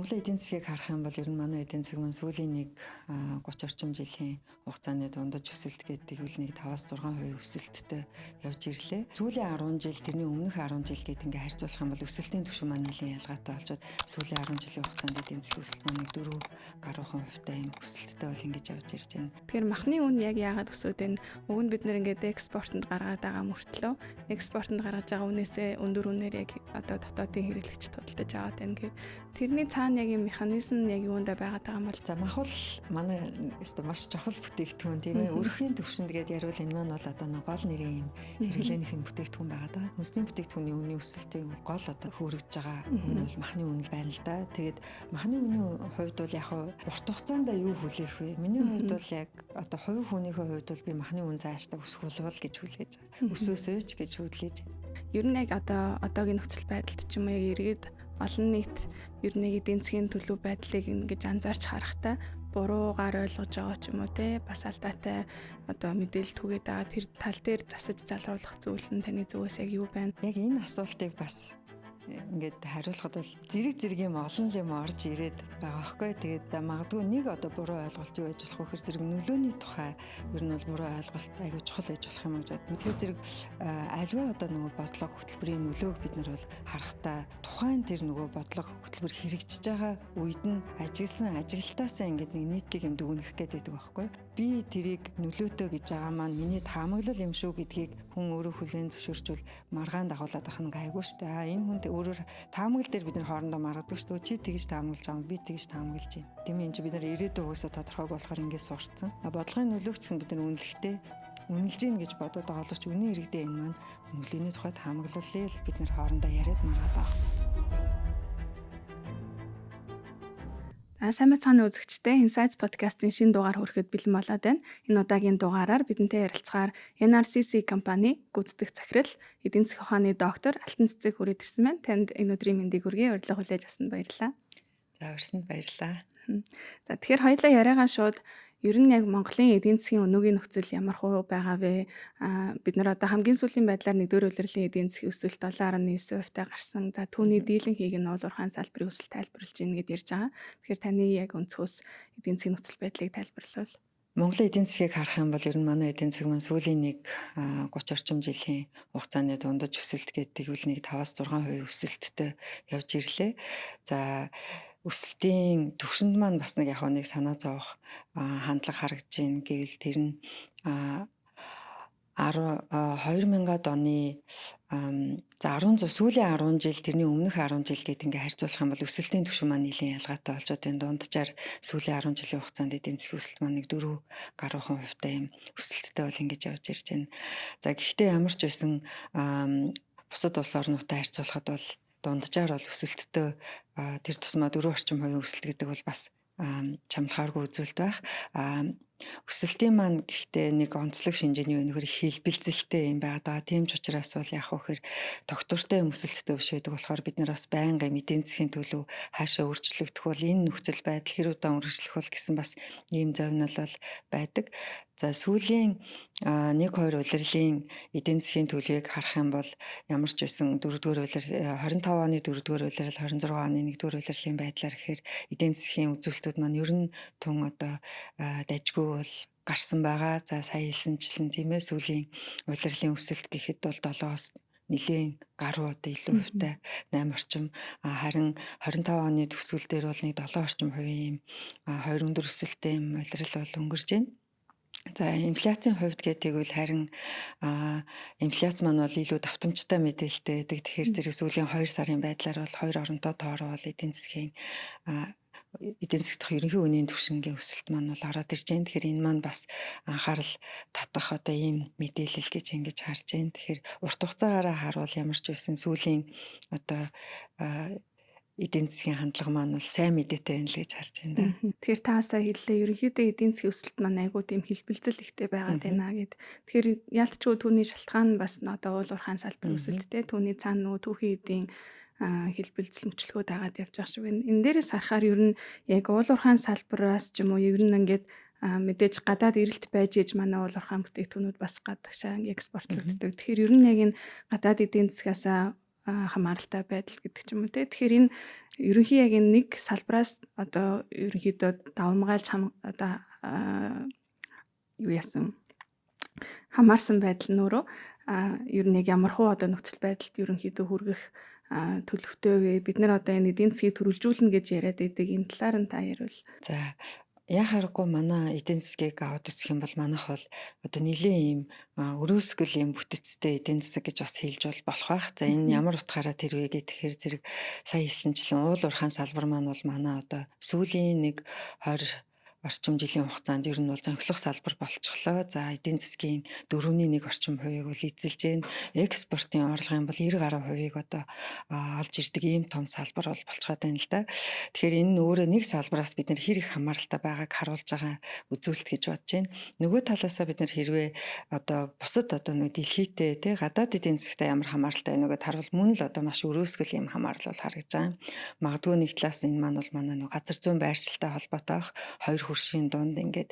Монголын эдийн засгийг харах юм бол ер нь манай эдийн засаг маань сүүлийн нэг 30 орчим жилийн хугацааны дундаж өсөлт гэдэг үл нэг 5-6% өсөлттэй явж ирлээ. Сүүлийн 10 жил тэрний өмнөх 10 жил гээд ингээ харьцуулах юм бол өсөлтийн түвшин маань нэлээд ялгаатай болчоод сүүлийн 10 жилийн хугацаанд эдийн засгийн өсөлт маань нэг 4-10% юм өсөлттэй бол ингэж явж ирж байна. Тэгэхээр махны үн яг яагаад өсөд вэ? Уг нь бид нэр ингээд экспортод гаргаад байгаа мөртлөө экспортод гаргаж байгаа үнээсээ өндөр үнээр яг одоо дотоодын хэрэглэгч тодтолж аваад байна гэх. Тэрний цаана яг юм механизм нь яг юундаа байгаад байгаа юм бол за мах бол манай өстө маш чухал бүтээгдэхүүн тийм ээ. Өрхийн төвшөнд гээд яривал энэ маань бол одоо нэг гол нэрийн юм хэрэглээнийхэн бүтээгдэхүүн байгаад байгаа. Хүнсний бүтээгдэхүүний үнийн өсөлтийн гол одоо хөөргөж байгаа үн бол махны үн байна л да. Тэгээд махны үнийн хувьд бол яг урт хугацаанд юу хүлээх вэ? Миний хувьд бол яг одоо хувь хүнийхээ хувьд бол би махны үн цаашдаа өсөх болов гэж хүлээж байгаа. Өсөөсөөч гэж хүлээж байна. Ер нь яг одоогийн нөхцөл байдалд ч юм уу яг иргэд олон нийт ер нь эдийн засгийн төлөв байдлыг ингэж анзаарч харахтаа буруугаар ойлгож байгаа ч юм уу те бас алдаатай одоо мэдээлэл түгээд байгаа тэр тал дээр засаж залруулах зүйл нь таны зүгээс яг юу байна? Яг энэ асуултыг бас ингээд хариулахад бол зэрэг юм олон юм орж ирээд байгаа байхгүй. Тэгээд магадгүй нэг одоо буруу ойлголт юу байж болох вэ гэхээр зэрэг нөлөөний тухай ер нь бол буруу ойлголт айгүй чухал байж болох юм гэж боддог. Тэгэхээр зэрэг аливаа одоо нөгөө бодлого хөтөлбөрийн нөлөөг бид нар бол харахтаа тухайн тэр нөгөө бодлого хөтөлбөр хэрэгжиж байгаа үед нь ажигласан ажиглалтаасаа ингээд нэг нийтлэг юм дүгнэх гэдэг байхгүй. Би тэрийг нөлөөтэй гэж байгаа маань миний таамаглал юм шүү гэдгийг хүн өөрөө хүлээн зөвшөөрчвөл маргаан дагуулад ах нь гайгүй шүү дээ. Энэ хүн өөрөөр таамаглал дээр бид нар хоорондоо маргадаг шүү дээ. Чи тэгж таамаглаж байгаа юм, би тэгж таамаглаж байна. Тийм энэ чи бид нар ирээдүйн угаасаа тодорхойг болохоор ингэж сурцсан. Бодлогын нөлөөгч нь бид нар үнэлэхдээ үнэлж гин гэж бодоод байгаа боловч үнийн иргэдээ энэ маань үнэлгээний тухай таамаглалыг бид нар хоорондоо яриад маргаад байгаа. Сайн мэцхан үзэгчдээ Insights podcast-ийн шинэ дугаар хүрэхэд бэлэн болоод байна. Энэ удаагийн дугаараар бидэнтэй ярилцахаар NRCC компани гүйцэтгэх захирал эдийн засгийн ухааны доктор Алтан Цэцэг хүрээд ирсэн байна. Танд энэ өдрийн мэндийг хүргэе. Урилга хүлээж авсанд баярлалаа. За урьсанд баярлалаа. За тэгэхээр хоёулаа яриагаа шууд ер нь яг Монголын эдийн засгийн өнөөгийн нөхцөл ямар хувь байгаа вэ? Бид нар одоо хамгийн сүүлийн байдлаар нэгдүгээр улирлын эдийн засгийн өсөлт 7.9% та гарсан. За түүний дийлэнхийг нь уул уурхайн салбарын өсөлт тайлбарлаж ийн гэдээ ярьж байгаа. Тэгэхээр таны яг өнцгөөс эдийн засгийн нөхцөл байдлыг тайлбарлавал. Монголын эдийн засгийг харах юм бол ер нь манай эдийн засаг маань сүүлийн нэг 30 орчим жилийн хугацааны дундаж өсөлт гэдэг үл нэг 5-6% өсөлттэй явж ирлээ. За өсөлтийн түвшинд маань бас нэг яг нэг санаа зовох хандлага харагдаж байна гэвэл тэр нь 2000-ад оны сүүлийн 10 жил тэрний өмнөх 10 жил гээд ингээ харьцуулах юм бол өсөлтийн түвшин маань нэлээд ялгаатай болж байна. Дунджаар сүүлийн 10 жилийн хугацаанд эдийн засгийн өсөлт маань нэг 4% юм өсөлттэй бол ингэж явж ирж байна. За гэхдээ ямар ч байсан бусад улс орнуудтай харьцуулахад бол дунджаар бол өсөлттэй тэр тусмаа 4% өсөлт гэдэг бол бас чамлахааргүй үзүүлэлт байх. Өсөлтийн маань гэхдээ нэг онцлог шинжээний өнөхөр хэлбэлцэлтэй юм байгаа. Тийм ч учраас бол яг хөөр тогтвортой өсөлттэй биш байдаг болохоор бид нар бас байнгын эдийн засгийн төлөв хаашаа өөрчлөгдөх бол энэ нөхцөл байдал хэр удаан үргэлжлэх бол гэсэн бас ийм зовнил бол байдаг. За сүүлийн 1-2 улирлын эдийн засгийн төлөвийг харах юм бол ямар ч байсан 4-р улирал 25 оны 4-р улирал 26 оны 1-р улирлын байдлаар гэхээр эдийн засгийн үзүүлэлтүүд маань ер нь тун одоо дайггүй бол гарсан байгаа. За сая хэлсэнчлэн тийм ээ сүүлийн улирлын өсөлт гэхэд бол 7-оос нэлийн гаруй одоо илүү хувьтай 8 орчим харин 25 оны төгсгөл дээр бол нэг 7 орчим хувийн хоёр өндөр өсөлттэй юм улирал бол өнгөрж байна. За инфляцийн хувьд гэвэл харин инфляц маань бол илүү давтамжтай мэдээлэлтэй байдаг. Тэгэхээр зэрэг сүүлийн 2 сарын байдлаар бол хоёр оронтой тоороо бол эдийн засгийн эдийн засгт ерөнхий үнийн түвшингийн өсөлт маань бол ороод ирж байна. Тэгэхээр энэ маань бас анхаарал татах одоо ийм мэдээлэл гэж ингэж харж байна. Тэгэхээр урт хугацаагаар харуул ямар ч байсан сүүлийн одоо эдийн засгийн хандлага маань бол сайн мэдээтэй байна л гэж харж байна. Тэгэхээр таасаа хэллээ ерөнхийдөө эдийн засгийн өсөлт маань айгүй тийм хэлбэлцэл ихтэй байгаад байна гэд. Тэгэхээр ялцчгүй түүний шалтгаан нь бас одоо уул уурхайн салбарын өсөлттэй түүний цаана нөгөө түүхийн эдийн хэлбэлцэл мөчлөгөө дагаад явж байгаа шиг байна. Энэ дээрээс харахаар ер нь яг уул уурхайн салбараас ч юм уу ер нь ингээд мэдээж гадаад эрэлт байж ээж манай уул уурхайн бүтээгдэхүүнүүд бас гадагшаа экспортлогддог. Тэгэхээр ер нь яг энэ гадаад эдийн засгаас хамааралтай байдал гэдэг ч юм уу те. Тэгэхээр энэ ерөнхий яг энэ нэг салбараас одоо ерөнхийдөө давмгаалж одоо юу яасан хамаарсан байдал нь өөрөө ер нь яг ямар хуу одоо нөхцөл байдалд ерөнхийдөө хүргэх төлөвтэй вэ? Бид нар одоо энэ эдийн засгийг төрөлжүүлнэ гэж яриад байдаг. Энэ талаар нь та ярил. За яхааргүй манай эдийн засгийг аваад үзэх юм бол манайх бол одоо нэлийн ийм өрөөсгөл ийм бүтэцтэй эдийн засаг гэж бас хэлж болох байх. За энэ ямар утгаараа тэр вэ гэхээр зэрэг сая хэлсэнчлэн уул уурхайн салбар маань бол манай одоо сүүлийн нэг 20 орчим жилийн хугацаанд ер нь бол зөнхлөх салбар болчихлоо. За эдийн засгийн 4.1 орчим хувийг бол эзэлж гээ. Экспортын орлогын бол 90 гаруй хувийг одоо олж ирдэг ийм том салбар бол болчиход байна л да. Тэгэхээр энэ нь өөрөө нэг салбараас бид нэр хэр их хамааралтай байгааг харуулж байгаа үзүүлэлт гэж бодож байна. Нөгөө талаасаа бид нэр хэрвээ одоо бусад одоо нэг дэлхийтэй тий гадаад эдийн засгтай ямар хамааралтай байна гэдээ харуул мөн л одоо маш өрөөсгөл юм хамаарал бол харагдж байгаа. Магадгүй нэг талаас энэ маань бол манай нэг газар зүйн байршилтай холбоотой байх. Хоёр хөршийн дунд ингээд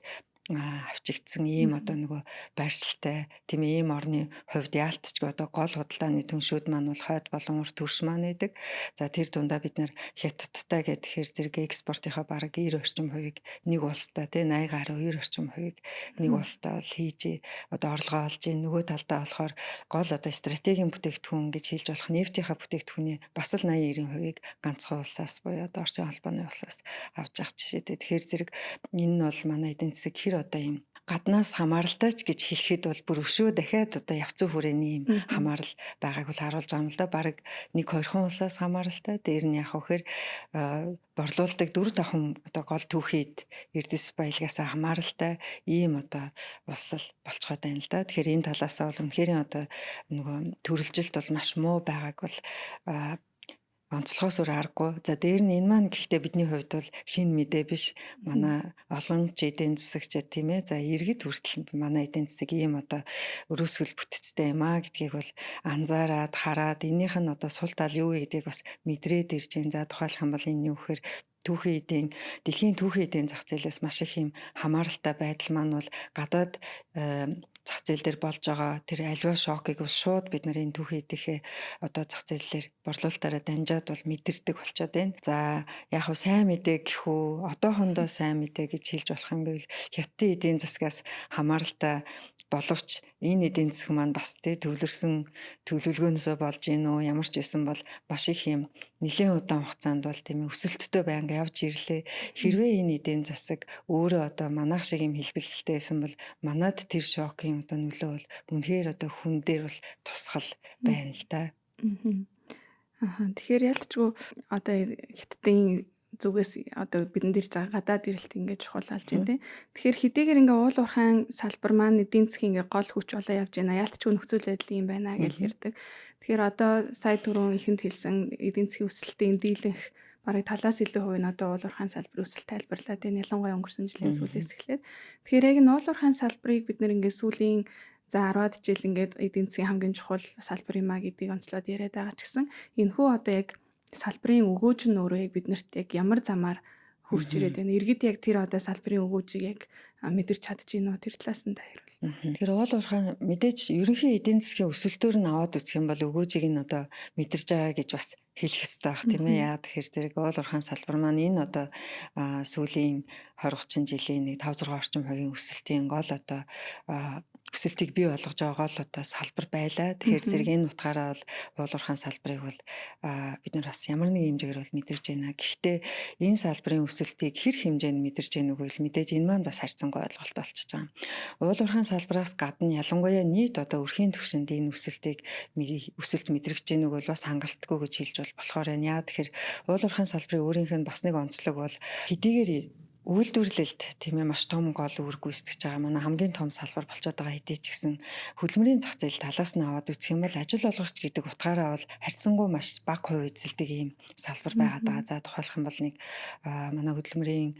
авчигдсан ийм одоо нөгөө байршилтай тийм ийм орны хувьд яалтчгүй одоо гол худалдааны түншүүд маань бол хойд болон урт хөрш маань байдаг. За тэр дундаа бид нэр хятадтай гэхээр зэрэг экспортынхаа бараг 90 орчим хувийг нэг улстай тий 80 гаруй 90 орчим хувийг нэг улстай бол хийж одоо орлогоо олж ийн. Нөгөө талдаа болохоор гол одоо стратегийн бүтээгдэхүүн гэж хэлж болох нефтийнхаа бүтээгдэхүүний бас л 80-90 хувийг ганцхан улсаас буюу одоо орчин холбооны улсаас авч явах жишээтэй. Тэгэхээр зэрэг энэ нь бол манай эдийн засаг хэр одоо юм гаднаас хамааралтай ч гэж хэлэхэд бол бүр өшөө дахиад одоо явцсан хүрээний юм хамаарал байгааг бол харуулж байгаа юм л да. Бараг 1-2 улсаас хамааралтай. Дээр нь яг хөөр борлуулдаг 4-5 одоо гол түүхийд эрдэс баялгаасаа хамааралтай ийм одоо улс л болцоход байна л да. Тэгэхээр энэ талаасаа бол үнэхээр одоо нөгөө төрөлжилт бол маш муу байгааг бол онцлохоос өөр аргагүй. За дээр нь энэ маань гэхдээ бидний хувьд бол шинэ мэдээ биш. Манай олон эдийн засагчид тийм ээ. За иргэд хүртэл манай эдийн засаг ийм одоо өрөөсгөл бүтэцтэй юм аа гэдгийг бол анзаараад хараад энийх нь одоо сул тал юу вэ гэдгийг бас мэдрээд ирж байна. За тухайлх юм бол энэ юу гэхээр дэлхийн түүхийн эдийн зах зээлээс маш их юм хамааралтай байдал маань бол гадаад зах зээл дээр болж байгаа тэр аливаа шокыг бол шууд бид нарын түүхийн эдийнхээ одоо зах зээлээр борлуулалтаараа дамжаад бол мэдэрдэг болчиход байна. За яг хөө сайн мэдээ гэхүү одоохондоо сайн мэдээ гэж хэлж болох юм гэвэл хятадын эдийн засгаас хамааралтай боловч энэ эдийн засаг маань бас төвлөрсөн төлөвлөгөөнөөсөө болж гин үү ямар ч байсан бол маш их юм нэлээд удаан хугацаанд бол тийм өсөлттэй байнга явж ирлээ. Хэрвээ энэ эдийн засаг өөрөө одоо манайх шиг юм хэлбэлцэлтэй байсан бол манад тэр шокийн одоо нөлөө бол үнэхээр одоо хүн дээр бол тусгал байна л да. Тэгэхээр ялчгүй одоо хятадын зүгээс одоо бидэнд ирж байгаа гадаад ирэлт ингэж чухал алж байна тийм. Тэгэхээр хэдийгээр ингээ уул уурхайн салбар маань эдийн засгийн ингээ гол хүч болоо явж байна. Ялчгүй нөхцөл байдал юм байна гэж ярьдаг. Тэгэхээр одоо сая түрүүн ихэнд хэлсэн эдийн засгийн өсөлтийн дийлэнх бараг талаас илүү хувь нь одоо уул уурхайн салбар өсөлт тайлбарлаад энэ ялангуяа өнгөрсөн жилийн сүүлээс эхлээд. Тэгэхээр яг энэ уул уурхайн салбарыг бид нэр ингээ сүүлийн за 10-аад жил ингээд эдийн засгийн хамгийн чухал салбар юм а гэдгийг онцлоод яриад байгаа ч гэсэн энэхүү одоо яг салбарын өгөөж нь өөрөө яг биднэрт яг ямар замаар хурж ирээд байна. Иргэд яг тэр одоо салбарын өгөөжийг яг мэдэрч чадчихэв нөө тэр талаас нь таарвал. Тэгэхээр уул уурхайн мэдээж ерөнхий эдийн засгийн өсөлтөөр нь аваад үзэх юм бол өгөөжийг нь одоо мэдэрж байгаа гэж бас хэлэх ёстой байх тийм ээ. Яа тэгэхээр зэрэг уул уурхайн салбар маань энэ одоо сүүлийн 20-30 жилийн нэг 5-6 орчим хувийн өсөлтийн гол одоо өсөлтийг бий болгож байгаа гол одоо салбар байлаа. Тэгэхээр зэрэг энэ утгаараа бол уул уурхайн салбарыг бол бид нар бас ямар нэг хэмжээгээр бол мэдэрж байна. Гэхдээ энэ салбарын өсөлтийг хэр хэмжээнд мэдэрж байгааг бол мэдээж энэ маань бас харьцангуй ойлголт болчихж байгаа. Уул уурхайн салбараас гадна ялангуяа нийт одоо өрхийн түвшинд энэ өсөлт мэдрэгч байгааг бол бас хангалтгүй гэж хэлж болохоор байна. Яа тэгэхээр уул уурхайн салбарын өөрийнх нь бас нэг онцлог бол хэдийгээр үйлдвэрлэлд тийм ээ маш том гол үүрэг гүйцэтгэж байгаа манай хамгийн том салбар болчиход байгаа хэдий ч гэсэн хөдөлмөрийн зах зээл талаас нь аваад үзэх юм бол ажил олгогч гэдэг утгаараа бол харьцангуй маш бага хувь эзэлдэг ийм салбар байгаад байгаа. За тухайлх юм бол нэг манай хөдөлмөрийн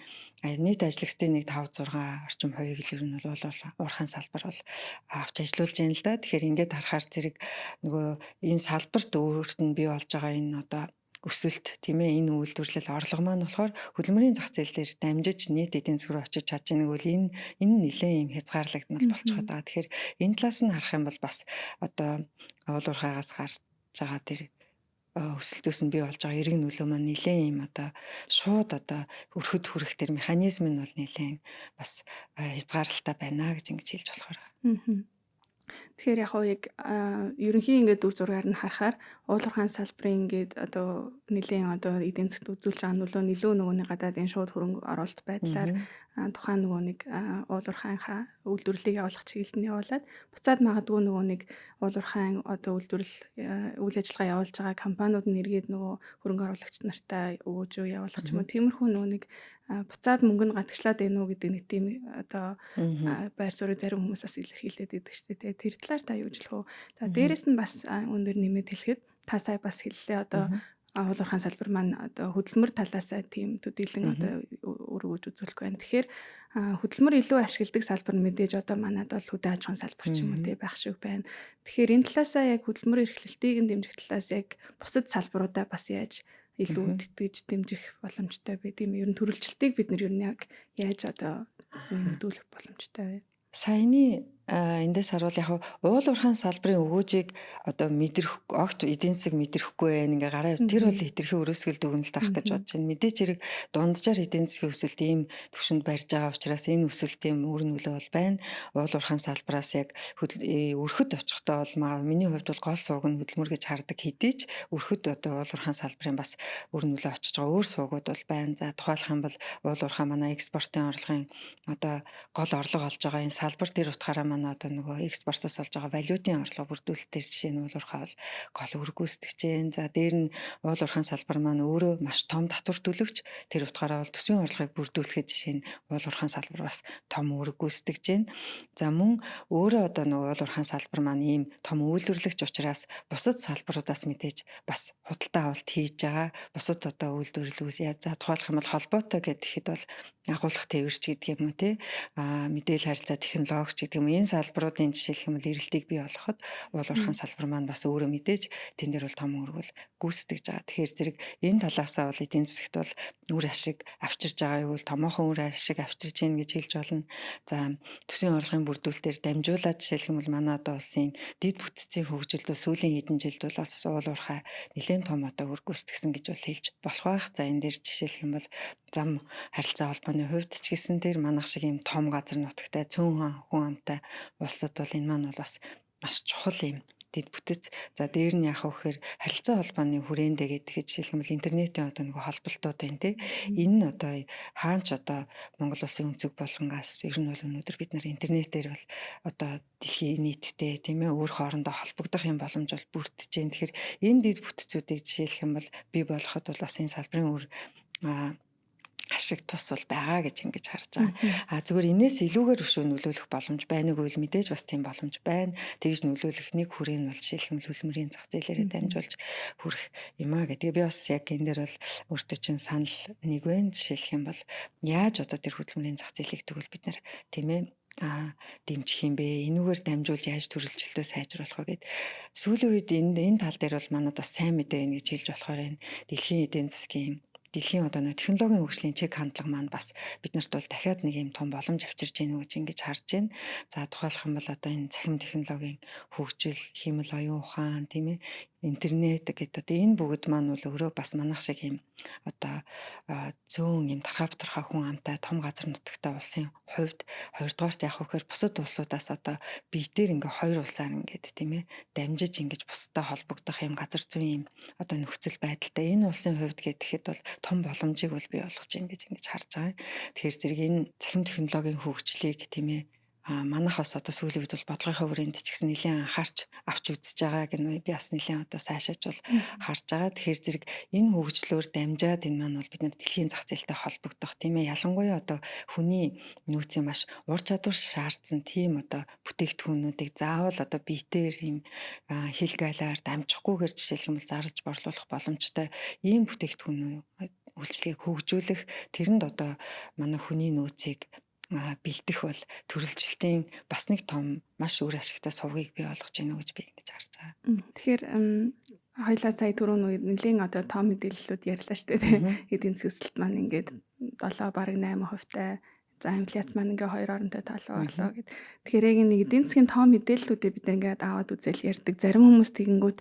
нийт ажлагчдын нэг 5-6 орчим хувийг л ер нь бол уурхайн салбар бол авч ажиллуулж байна л да. Тэгэхээр ингээд харахаар зэрэг нөгөө энэ салбарт өөрт нь бий болж байгаа энэ одоо өсөлт тийм ээ энэ үйлдвэрлэл орлого маань болохоор хөдөлмөрийн зах зээл дээр дамжиж нийт эдийн засаг руу очиж чадж байгааг бол энэ нэлээд юм хязгаарлагдмал болчиход байгаа. Тэгэхээр энэ талаас нь харах юм бол бас одоо уул уурхайгаас гарч байгаа тэр өсөлтөөс нь бий болж байгаа эргэн нөлөө маань нэлээд юм одоо шууд одоо өрхөд хүрэх тэр механизм нь бол нэлээд бас хязгаарлалтай байна гэж ингэж хэлж болохоор. Мгм. Тэгэхээр яг ерөнхийн ингээд дүр зургаар нь харахаар уулуурхаан салбарын ингээд одоо нэлийн одоо эдийн засгт үзүүлж байгаа нөлөө илүү нөгөөний гадаадын шууд хөрөнгө оруулалт байдлаар тухайн нөгөө нэг уулуурхаанхаа үйлдвэрлэлийг явуулах чиглэлд нь явуулаад буцаад магадгүй нөгөө нэг уулуурхаан одоо үйл ажиллагаа явуулж байгаа компаниуд нь эргээд нөгөө хөрөнгө оруулагч нартай өгөөж явуулах ч юм уу тиймэрхүү нөгөө нэг буцаад мөнгө нь гатагчлаад байна уу гэдэг нэг тийм одоо байр суурийг зарим хүмүүс бас илэрхийлээд идэг шүү дээ. Тэр талаар та юу хэлэх вэ? За дээрэс нь бас өндөр нэмэд хэлэхэд та сая бас хэллээ одоо уулуурхаан салбар маань одоо хөдөлмөр талаасаа тийм төдийлөн одоо өргөж үзүүлэх байна. Тэгэхээр хөдөлмөр илүү ашигладаг салбар нь мэдээж одоо манайд бол хөдөө аж ахуйн салбар ч юм уу тий байх шиг байна. Тэгэхээр энэ талаасаа яг хөдөлмөр эрхлэлтийг нь дэмжих талаас яг бусад салбаруудаа бас яаж илүү тэтгэж дэмжих боломжтой вэ? Тийм ер нь төрөлжилтийг бид нар ер нь яг яаж одоо нэмэгдүүлэх боломжтой вэ? Саяны эндээс харуул яг уулуурхаан салбарын өгөөжийг одоо мэдрэх огт эдийн засаг мэдрэхгүй байх ингээ гараа тэр бол хэтэрхий өрөөсгөл дүгнэлт авах гэж бодож байна. Мэдээч хэрэг дунджаар эдийн засгийн өсөлт ийм түвшинд барьж байгаа учраас энэ өсөлтийн үр нөлөө бол байна. Уулуурхаан салбараас яг өрхөд очихдоо бол миний хувьд бол гол сууг нь хөдөлмөр гэж хардаг хэдий ч өрхөд одоо уулуурхаан салбарын бас үр нөлөө очиж байгаа өөр суугууд бол байна. За тухайлах юм бол уулуурхаан манай экспортын орлогын одоо гол орлого олж байгаа энэ салбар дээр утгаараа одоо нөгөө экспортоос олж байгаа валютын орлого бүрдүүлэлтээр жишээ нь уулуурхаа бол гол үр гүйцэтгэж байна. За дээр нь уулуурхаан салбар маань өөрөө маш том татвар төлөгч тэр утгаараа бол төсвийн орлогыг бүрдүүлэхэд жишээ нь уулуурхаан салбар бас том үр гүйцэтгэж байна. За мөн өөрөө одоо нөгөө уулуурхаан салбар маань ийм том үйлдвэрлэгч учраас бусад салбаруудаас мэдээж бас худалдаа авалт хийж байгаа. Бусад одоо үйлдвэрлэлүүд за тухайлах юм бол холбоотой гэхэд бол агуулгах тээвэрч гэдэг юм уу те мэдээлэл харилцаа технологич гэдэг юм. Энэ салбаруудын жишээлх юм бол эрэлтийг бий болгоход уулуурхаан салбар маань бас өөрөө мэдээж тэн дээр бол том өргөл гүйцэтгэж байгаа. Тэгэхээр зэрэг энэ талаасаа бол эдийн засагт бол үр ашиг авчирж байгаа юу бол томоохон үр ашиг авчирж гин гэж хэлж болно. За төсвийн орлогын бүрдүүлэлтээр дамжуулаад жишээлх юм бол манай одоо улсын дэд бүтцийн хөгжилдөө сүүлийн хэдэн жилд бол уулуурхаа нэлээд том одоо үр гүйцэтгсэн гэж бол хэлж болох байх. За энэ дээр жишээлх юм бол зам харилцаа холбооны хувьд ч гэсэн тэр манайх шиг юм том газар нутагтай цөөн хүн амтай улсад бол энэ маань бол бас маш чухал юм дэд бүтэц. За дээр нь яах вэ гэхээр харилцаа холбооны хүрээндээ гэдэг жишээлх юм бол интернетийн одоо нэг холболтууд байна те. Энэ нь одоо хаач одоо Монгол улсын өнцөг болгонгаас ер нь бол өнөөдөр бид нар интернетээр бол одоо дэлхийн нийтдээ тийм ээ өөр хоорондоо холбогдох юм боломж бол бүрдэж байна. Тэгэхээр энэ дэд бүтцүүдийг жишээлх юм бол бий болгоход бол бас энэ салбарын үр ашиг тус бол байгаа гэж ингэж харж байгаа. Зүгээр энэс илүүгээр өшөө нөлөөлөх боломж байна уу гэвэл мэдээж бас тийм боломж байна. Тэгж нөлөөлөх нэг хүрээ нь бол жишээлх юм хөдөлмөрийн зах зээлээрээ дамжуулж хүрэх юм аа гэдэг. Би бас яг энэ дээр бол өөртөө чинь санал нэг байна. Жишээлх юм бол яаж одоо тэр хөдөлмөрийн зах зээлийг тэгвэл бид нар тийм ээ дэмжих юм бэ? Энүүгээр дамжуулж яаж төрөлжилтөө сайжруулах вэ гэд. Сүүлийн үед энэ тал дээр бол манайд бас сайн мэдээ байна гэж хэлж болохоор байна. Дэлхийн эдийн засгийн дэлхийн одоо технологийн хөгжлийн чиг хандлага маань бас биднэрт бол дахиад нэг юм том боломж авчирж гэнэ гэж ингэж харж байна. За тухайлах юм бол одоо энэ цахим технологийн хөгжил, хиймэл оюун ухаан, тийм ээ, интернет гэдэг одоо энэ бүгд маань бол өөрөө бас манайх шиг юм одоо зөөн юм тархаа хүн амтай том газар нутагтай улсын хувьд хоёрдугаарт яах вэ гэхээр бусад улсуудаас одоо биетээр ингээ хоёр улсаар ингээд тийм ээ дамжиж ингэж бусдад холбогдох юм газар зүйн юм одоо нөхцөл байдалтай энэ улсын хувьд гэхэд бол том боломжийг бол бий болгож байна гэж ингэж харж байгаа. Тэгэхээр зэрэг энэ цахим технологийн хөгжлийг тийм ээ манайхаас одоо сүүлийн үед бол бодлогынхаа хүрээнд ч гэсэн нэлээд анхаарч авч үзэж байгаа гэнэ би бас нэлээд одоо сайшааж бол харж байгаа. Тэгэхээр зэрэг энэ хөгжлөөр дамжаад энэ маань бол бид нар дэлхийн зах зээлтэй холбогдох тийм ээ ялангуяа одоо хүний нөөцийн маш ур чадвар шаардсан тийм одоо бүтээгдэхүүнүүдийг заавал одоо биетээр юм хил гайлаар дамжихгүйгээр жишээлх юм бол зарлаж борлуулах боломжтой ийм бүтээгдэхүүн үйлчлэгийг хөгжүүлэх тэрэнд одоо манай хүний нөөцийг бэлдэх бол төрөлжилтийн бас нэг том маш үр ашигтай сувгийг бий болгож байна гэж би ингэж харж байгаа. Тэгэхээр хоёлаа сая түрүүн үед нэлийн одоо том мэдээллүүд ярьлаа шүү дээ. Эдийн засгийн өсөлт маань ингээд 7 бараг 8%-тай. За инфляц маань ингээ 2 оронтой талуу орлоо гэд. Тэгэхээр яг нэг эдийн засгийн том мэдээллүүдээ бид ингээд аваад үзэл ярьдаг. Зарим хүмүүс тэгэнгүүт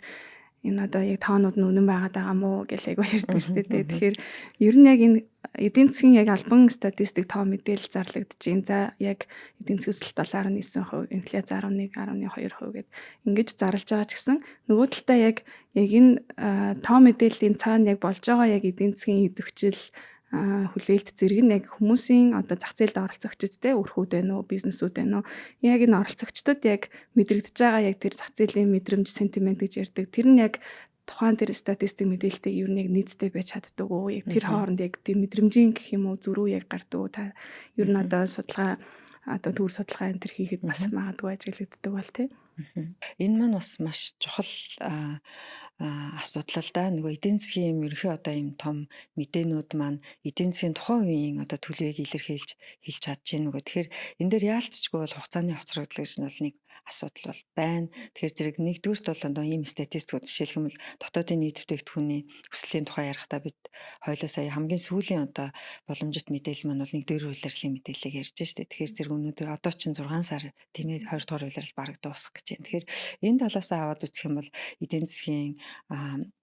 энэ одоо яг тоонууд нь үнэн байгаад байгаа мó гэж айгүй ярьдаг шүү дээ. Тэгэхээр ер нь яг энэ эдийн засгийн яг албан статистик тоо мэдээлэл зарлагдаж байна. За яг эдийн засгийн өсөлт 7.9%, инфляци 11.2% гэд ингэж зарлж байгаа ч гэсэн нөгөө талдаа яг энэ тоо мэдээллийн цаана яг болж байгаа яг эдийн засгийн идэвхжил хүлээлт зэрэг нь яг хүмүүсийн одоо зах зээлд оролцогчд те өрхүүд байна уу, бизнесүүд байна уу? Яг энэ оролцогчдод яг мэдрэгдэж байгаа яг тэр зах зээлийн мэдрэмж, сентимент гэж ярьдаг. Тэр нь яг тухайн тэр статистик мэдээлэлтэй ер нь яг нийцтэй байж чаддаг уу? Яг тэр хооронд яг тэр мэдрэмжийн гэх юм уу зөрүү яг гардаг уу? Та ер нь одоо судалгаа одоо төр судалгаа энэ төр хийхэд бас магадгүй ажиглагддаг бол тий. Энэ маань бас маш чухал асуудал л да. Нөгөө эдийн засгийн ерөнхий одоо ийм том мэдээнүүд маань эдийн засгийн тухайн үеийн одоо төлөвийг илэрхийлж хэлж чадж байна нөгөө. Тэгэхээр энэ дээр яалтчгүй бол хугацааны хоцрогдол гэж нь бол нэг асуудал бол байна. Тэгэхээр зэрэг нэгдүгürt бол одоо ийм статистикууд жишээлх юм бол дотоодын нийт бүтээгдэхүүний өслийн тухай ярихдаа бид хоёлаа сая хамгийн сүүлийн одоо боломжит мэдээлэл маань бол нэгдүгээр улирлын мэдээллийг ярьж штэ. Тэгэхээр зэрэг өнөөдөр одоо чинь 6 сар тийм ээ 20 дугаар улирал бараг дуусах гэж байна. Тэгэхээр энэ талаас аваад үзэх юм бол эдийн засгийн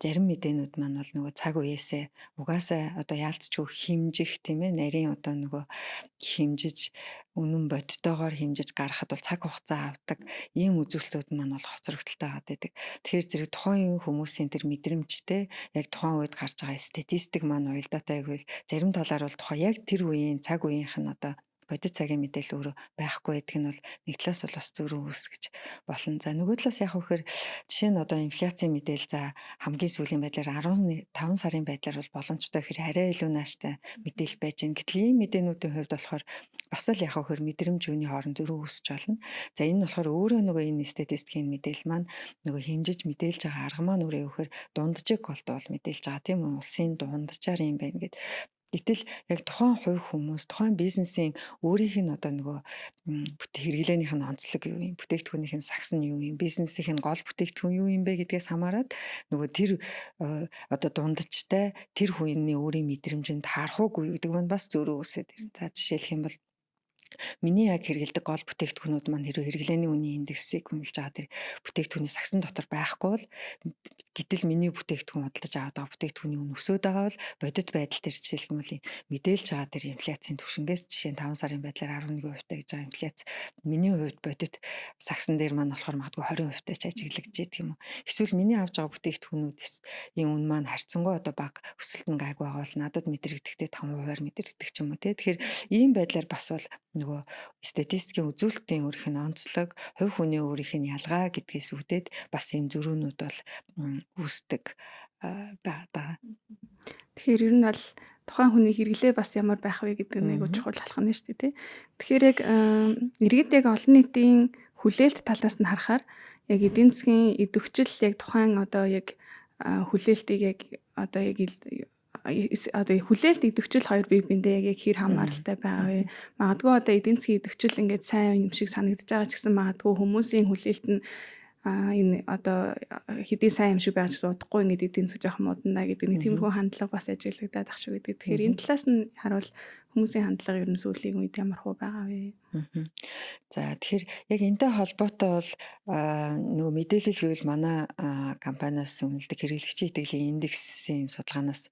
зарим мэдээнүүд маань бол нөгөө цаг үеэсээ угаасаа одоо яалтчгүй химжих тийм ээ нарийн одоо нөгөө химжиж үнэн бодтойгоор химжиж гаргахад бол цаг хугацаа авдаг ийм үзүүлэлтүүд маань бол хоцрогдолтой байдаг. Тэгэхээр зэрэг тухайн хүмүүсийн тэр мэдрэмжтэй яг тухайн үед гарч байгаа статистик маань уялдаатай байвал зарим талаар бол тухайн яг тэр үеийн цаг үеийнх нь одоо бодит цагийн мэдээлэл өөрөө байхгүй байдаг нь бол нэг талаас бол бас зөрүү үүсгэж болно. За нөгөө талаас яг вөхөр жишээ нь одоо инфляцийн мэдээлэл за хамгийн сүүлийн байдлаар 15 сарын байдлаар бол боломжтой гэхээр арай илүү нааштай мэдээлэл байж гэн. Гэтэл ийм мэдээнүүдийн хувьд болохоор бас л яг вөхөр мэдрэмж үний хооронд зөрүү үүсэж болно. За энэ болохоор өөрөө нөгөө энэ статистикийн мэдээлэл маань нөгөө хэмжиж мэдээлж байгаа арга маань өөрөө вөхөр дунджиг голдвол мэдээлж байгаа тийм үү? Улсын дунджаар юм байна гэд. Гэтэл яг тухайн хувь хүмүүс, тухайн бизнесийн өөрийнх нь одоо нөгөө хэрэглээнийх нь онцлог юу юм, бүтээгдэхүүнийх нь сагс нь юу юм, бизнесийн нь гол бүтээгдэхүүн юу юм бэ гэдгээс хамаарат нөгөө тэр одоо дундчтай тэр хүний өөрийн мэдрэмжинд харахгүй юу гэдэг нь бас зөрүү үүсээд ирнэ. За жишээлх юм бол миний яг хэрэгэлдэг гол бүтээгдэхүүнүүд маань хэрвээ хэрэглээний үнийн индексийг үнэлж байгаа тэр бүтээгдэхүүний сагсан дотор байхгүй бол гэтэл миний бүтээгдэхүүн худалдаж аваад байгаа бүтээгдэхүүний үн өсөд байгаа бол бодит байдал дээр жишээлх юм бол мэдээлж байгаа тэр инфляцийн түвшингээс жишээ нь 5 сарын байдлаар 11% гэж байгаа инфляц миний хувьд бодит сагсан дээр маань болохоор магадгүй 20% тач ажиглагдж идэг юм уу. Эсвэл миний авж байгаа бүтээгдэхүүнүүдээс ийм үн маань харьцангуй одоо бага өсөлтөнд гайг байгаа бол надад мэдрэгдэхдээ 5%-аар мэдрэгдэх ч юм уу те. Тэгэхээр ийм байдлаар бас бол нөгөө статистикийн үзүүлэлтийн өөрийнх нь онцлог, хувь хүний өөрийнх нь ялгаа гэдгээс үүдээд бас ийм зөрүүнүүд бол үүсдэг байгаа. Тэгэхээр ер нь бол тухайн хүний хэрэглээ бас ямар байх вэ гэдэг нь айгүй чухал алхам нь шүү дээ тий. Тэгэхээр яг иргэд яг олон нийтийн хүлээлт талаас нь харахаар яг эдийн засгийн идэвхжил яг тухайн одоо яг хүлээлтийг яг одоо яг одоо хүлээлт идэвхжил хоёр бие биендээ яг хэр хамааралтай байгаа вэ? Магадгүй одоо эдийн засгийн идэвхжил ингээд сайн юм шиг санагдаж байгаа ч гэсэн магадгүй хүмүүсийн хүлээлт нь энэ одоо хэдий сайн юм шиг байж удахгүй ингээд эдийн засаг жоох модна гэдэг нэг тиймэрхүү хандлага бас ажиглагдаад ах шиг гэдэг. Тэгэхээр энэ талаас нь харуул хүмүүсийн хандлага ер нь сүүлийн үед ямар хөө байгаа вэ? За тэгэхээр яг энэтэй холбоотой бол нөгөө мэдээлэл гэвэл манай компаниас үнэлдэг хэрэглэгчийн итгэлийн индексийн судалгаанаас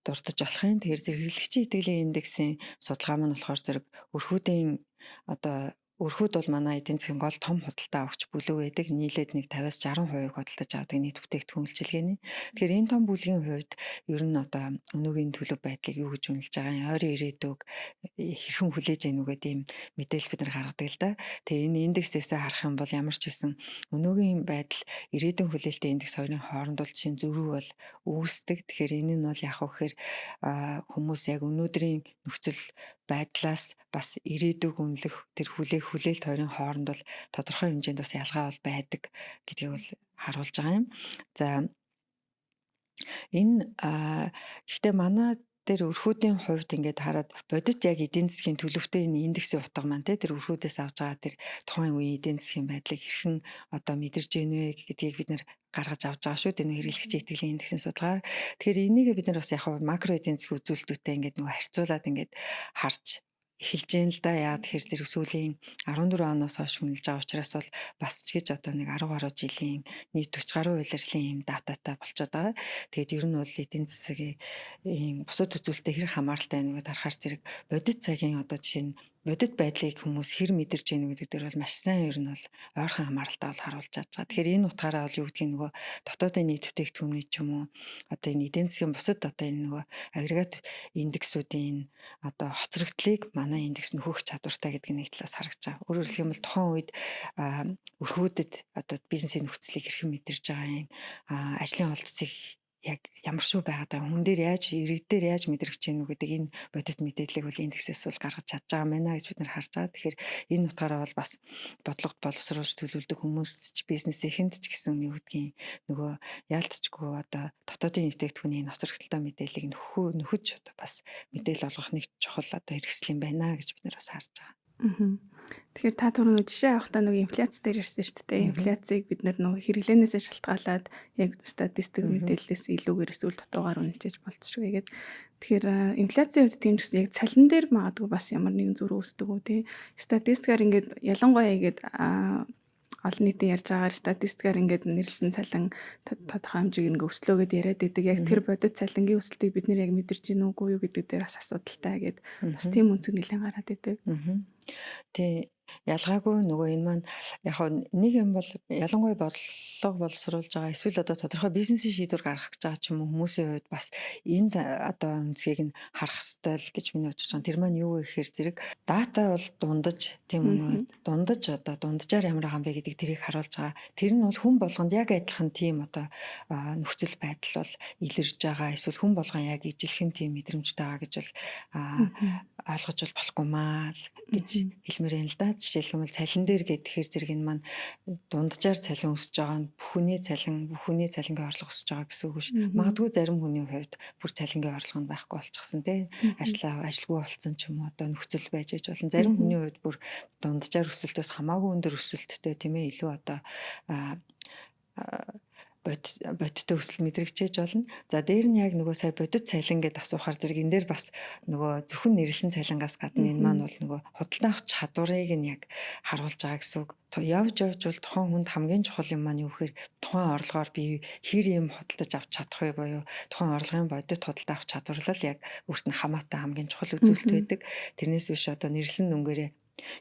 дурдж болох юм. Тэгэхээр хэрэглэгчийн итгэлийн индексийн судалгаа маань болохоор зэрэг өрхүүдийн одоо өрхүүд бол манай эдийн засгийн гол том худалдаа авагч бүлэг байдаг. Нийлээд нэг 50-60% худалдаж авдаг нийт бүтээгдэхүүн үйлчилгээний. Тэгэхээр энэ том бүлгийн хувьд ер нь одоо өнөөгийн төлөв байдлыг юу гэж үнэлж байгаа юм? Ойрын ирээдүг хэрхэн хүлээж гэнэ үү гэдэг ийм мэдээлэл бид нар гаргадаг л да. Тэгээ энэ индексээсээ харах юм бол ямар ч байсан өнөөгийн байдал ирээдүйн хүлээлтийн индекс хоёрын хооронд бол чинь зөрүү бол үүсдэг. Тэгэхээр энэ нь бол яг вэхээр хүмүүс яг өнөөдрийн нөхцөл байдлаас бас ирээдүг үнэлэх тэр хүлээлт хоёрын хооронд бол тодорхой хэмжээнд бас ялгаа бол байдаг гэдгийг бол харуулж байгаа юм. За энэ гэхдээ манай тэр өрхүүдийн хувьд ингээд хараад бодит яг эдийн засгийн төлөвтэй энэ индексийн утга маань тэр өрхүүдээс авж байгаа тэр тухайн үеийн эдийн засгийн байдлыг хэрхэн одоо мэдэрж гэнэ вэ гэдгийг бид нэр гаргаж авч байгаа шүү дээ нэг хэрэглэгчийн итгэлийн индексийн судалгаар. Тэгэхээр энийг бид нар бас яг макро эдийн засгийн үзүүлэлтүүдтэй ингээд нөгөө харьцуулаад ингээд харж эхэлж гэн л да. Яагаад тэгэхээр зэрэг сүүлийн 14 оноос хойш үнэлж байгаа учраас бол бас ч гэж одоо нэг 10 гаруй жилийн нийт 40 гаруй улирлын юм дататай болчиход байгаа. Тэгээд ер нь бол эдийн засгийн ийм бусад үзүүлэлтэд хэрэг хамааралтай байна гэдэг харахаар зэрэг бодит цагийн одоо жишээ нь бодит байдлыг хүмүүс хэр мэдэрч яах гэдэг дээр бол маш сайн ер нь бол ойрхон хамааралтай бол харуулж чадж байгаа. Тэгэхээр энэ утгаараа бол юу гэдгийг нөгөө дотоодын нийт бүтээгдэхүүний ч юм уу одоо энэ эдийн засгийн бусад одоо энэ нөгөө агрегат индексүүдийн одоо хоцрогдлыг манай индекс нөхөх чадвартай гэдэг нэг талаас харагдаж байгаа. Өөрөөр хэлэх юм бол тухайн үед өрхүүдэд одоо бизнесийн нөхцөлийг хэрхэн мэдэрж байгаа юм ажлын олдцыг яг ямар шүү байгаад байгаа хүн дээр яаж иргэдээр яаж мэдрэгч гэнэ үү гэдэг энэ бодит мэдээллийг бол индексээс бол гаргаж чадж байгаа мэнэ гэж бид нар харж байгаа. Тэгэхээр энэ утгаараа бол бас бодлогот боловсруулж төлөвлөдөг хүмүүст ч бизнесийнхэнд ч гэсэн юу гэдгийг нөгөө яалтчгүй одоо дотоодын нэвтрүүлгийн ноцрогдолтой мэдээллийг нөхөж одоо бас мэдээлэл олгох нэг чухал одоо хэрэгсэл юм байна гэж бид нар бас харж байгаа. Тэгэхээр та түрүүн жишээ авахдаа нэг инфляц дээр ирсэн шүү дээ. Инфляцийг бид нар нөгөө хэрэглэнээсээ шалтгаалаад яг статистик мэдээллээс илүүгээр эсвэл дутуугаар үнэлж болцшгүй гэдэг. Тэгэхээр инфляцийн үед тийм ч гэсэн яг цалин дээр магадгүй бас ямар нэгэн зөрүү үүсдэг үү тий. Статистикаар ингээд ялангуяа ингээд олон нийтийн ярьж байгаагаар статистикаар ингээд нэрлсэн цалин тодорхой хэмжээг ингээ өслөөгээд яриад байдаг. Яг тэр бодит цалингийн өсөлтийг бид нэр яг мэдэрч гин үгүй юу гэдэг дээр бас асуудалтай гэд бас тийм үнцэг нэлээд гараад байдаг. Тэ ялгаагүй нөгөө энэ маань яг нэг юм бол ялангуяа бодлого боловсруулж байгаа эсвэл одоо тодорхой бизнесийн шийдвэр гаргах гэж байгаа ч юм уу хүмүүсийн хувьд бас энд одоо үнцгийг нь харах ёстой л гэж миний бодож байгаа. Тэр маань юу вэ гэхээр зэрэг дата бол дундаж тийм үү дундаж одоо дунджаар ямар байгаа юм бэ гэдэг тэрийг харуулж байгаа. Тэр нь бол хүн болгонд яг адилхан тийм одоо нөхцөл байдал бол илэрж байгаа. Эсвэл хүн болгон яг ижилхэн тийм мэдрэмжтэй байгаа гэж бол ойлгож бол болохгүй маа гэж хэлмээр байна л да. Жишээлх юм бол цалин дээр гэхээр зэрэг энэ маань дунджаар цалин өсөж байгаа нь бүхний цалингийн орлого өсөж байгаа гэсэн үг биш. Магадгүй зарим хүний хувьд бүр цалингийн орлого нь байхгүй болчихсон тий. Ажилгүй болсон ч юм уу одоо нөхцөл байж аж болно. Зарим хүний хувьд бүр дунджаар өсөлтөөс хамаагүй өндөр өсөлттэй тийм ээ илүү одоо бодиттой өсөлт мэдрэгчээж болно. За дээр нь яг нөгөө сая бодит цалин гэдээ асуухаар зэрэг энэ дээр бас нөгөө зөвхөн нэрлсэн цалингаас гадна энэ маань бол нөгөө худалдан авах чадварыг нь яг харуулж байгаа гэсэн үг. Явж бол тухайн хүнд хамгийн чухал юм маань юу гэхээр тухайн орлогоор би хэр юм худалдаж авч чадах вэ буюу тухайн орлогын бодит худалдаа авах чадвар л яг өөрт нь хамаатай хамгийн чухал үзүүлэлт байдаг. Тэрнээс биш одоо нэрлсэн нүнгээрээ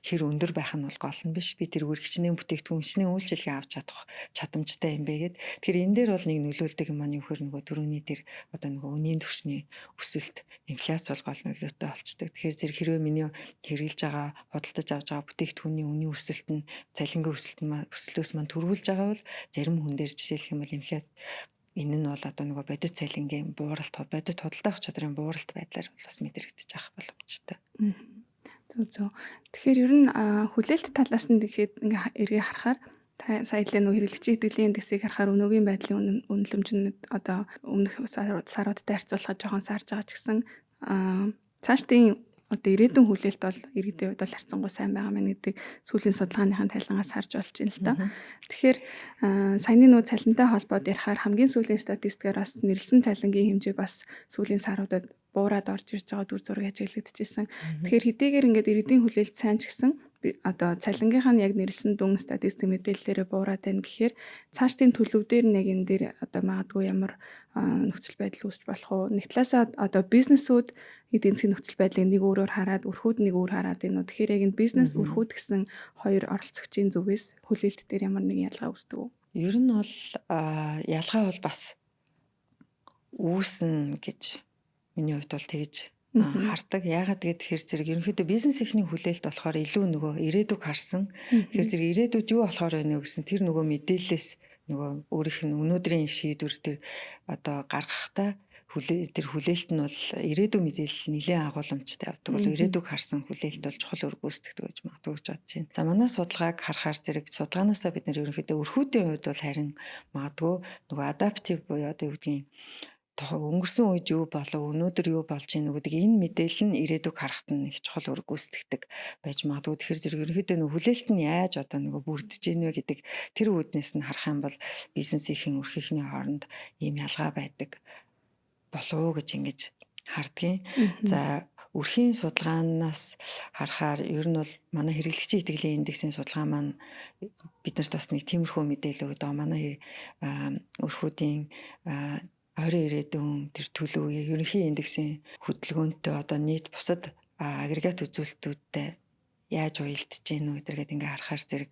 хэр өндөр байх нь бол гол нь биш. Би тэргээр хичнээн бүтээгдэхүүн хичнээн үйлчилгээ авч чадах чадамжтай юм бэ гэд. Тэгэхээр энэ дээр бол нэг нөлөөлдөг юм маань юу гэхээр нөгөө төрөний тэр одоо нөгөө үнийн түвшний өсөлт инфляц бол гол нөлөөтэй болчдөг. Тэгэхээр зэрэг хэрвээ миний хэрэгжилж байгаа худалдаж авч байгаа бүтээгдэхүүний үнийн өсөлт нь цалингийн өсөлтөөс маань төрүүлж байгаа бол зарим хүн дээр жишээлх юм бол инфляц энэ нь бол одоо нөгөө бодит цалингийн бууралт бодит худалдаа авах чадрын бууралт байдлаар бас мэдрэгдэж авах боломжтой. Тэгэхээр ер нь хүлээлт талаас нь тэгэхэд ингээ эргээ харахаар саядлаа нөгөө хэрэглэгчийн идэвхтэй индексийг харахаар өнөөгийн байдлын үнэлэмж нь одоо өмнөх саруудтай харьцуулахад жоохон саарж байгаа ч гэсэн цаашдын одоо ирээдүйн хүлээлт бол иргэдийн хувьд бол харьцангуй сайн байгаа мэн гэдэг сүүлийн судалгааныхаа тайлангаас харж болж байна л да. Тэгэхээр саяны нөгөө цалинтай холбоод ярихаар хамгийн сүүлийн статистикаар бас нэрлсэн цалингийн хэмжээ бас сүүлийн саруудад буураад орж ирж байгаа дүр зураг ажиглагдчихсэн. Тэгэхээр хэдийгээр ингээд иргэдийн хүлээлт сайн ч гэсэн одоо цалингийнх нь яг нэрлсэн дүн статистик мэдээллээрээ буураад байна гэхээр цаашдын төлөв дээр нэг энэ дээр одоо магадгүй ямар нөхцөл байдал үүсч болох уу? Нэг талаасаа одоо бизнесүүд эдийн засгийн нөхцөл байдлыг нэг өөрөөр хараад өрхүүд нэг өөр хараад байна уу? Тэгэхээр яг энэ бизнес өрхүүд гэсэн хоёр оролцогчийн зүгээс хүлээлт дээр ямар нэгэн ялгаа үүсдэг үү? Ер нь бол ялгаа бол бас үүснэ гэж миний хувьд бол тэгж хардаг. Яагаад гэхээр зэрэг ерөнхийдөө бизнес эхний хүлээлт болохоор илүү нөгөө ирээдүг харсан. Тэгэхээр зэрэг ирээдүйд юу болохоор байна вэ гэсэн тэр нөгөө мэдээллээс нөгөө өөрийнх нь өнөөдрийн шийдвэр тэр одоо гаргахтаа тэр хүлээлт нь бол ирээдүйн мэдээлэл нэлээд агуулмжтай явдаг бол ирээдүг харсан хүлээлт бол чухал үр гүйцэтгэдэг гэж магадгүй гэж бодож байна. За манай судалгааг харахаар зэрэг судалгаанаасаа бид нэр ерөнхийдөө өрхүүдийн хувьд бол харин магадгүй нөгөө адаптив буюу одоо юу гэдгийг өнгөрсөн үед юу болов өнөөдөр юу болж ийн гэдэг энэ мэдээлэл нь ирээдүг харахад нь их чухал үр гүйцэтгэдэг байж магадгүй. Тэгэхээр зэрэг ерөнхийдөө нөгөө хүлээлт нь яаж одоо нөгөө бүрдэж ийн вэ гэдэг тэр үүднээс нь харах юм бол бизнесийн өрхийнхний хооронд ийм ялгаа байдаг болов уу гэж ингэж хардгийн. За өрхийн судалгаанаас харахаар ер нь бол манай хэрэглэгчийн итгэлийн индексийн судалгаа маань биднэрт бас нэг тиймэрхүү мэдээлэл өгдөг. Манай өрхүүдийн ойрын ирээдүйн тэр төлөв ерөнхий индексийн хөдөлгөөнтэй одоо нийт бусад агрегат үзүүлэлтүүдтэй яаж уялдаж гин үү гэдэргээд ингээ харахаар зэрэг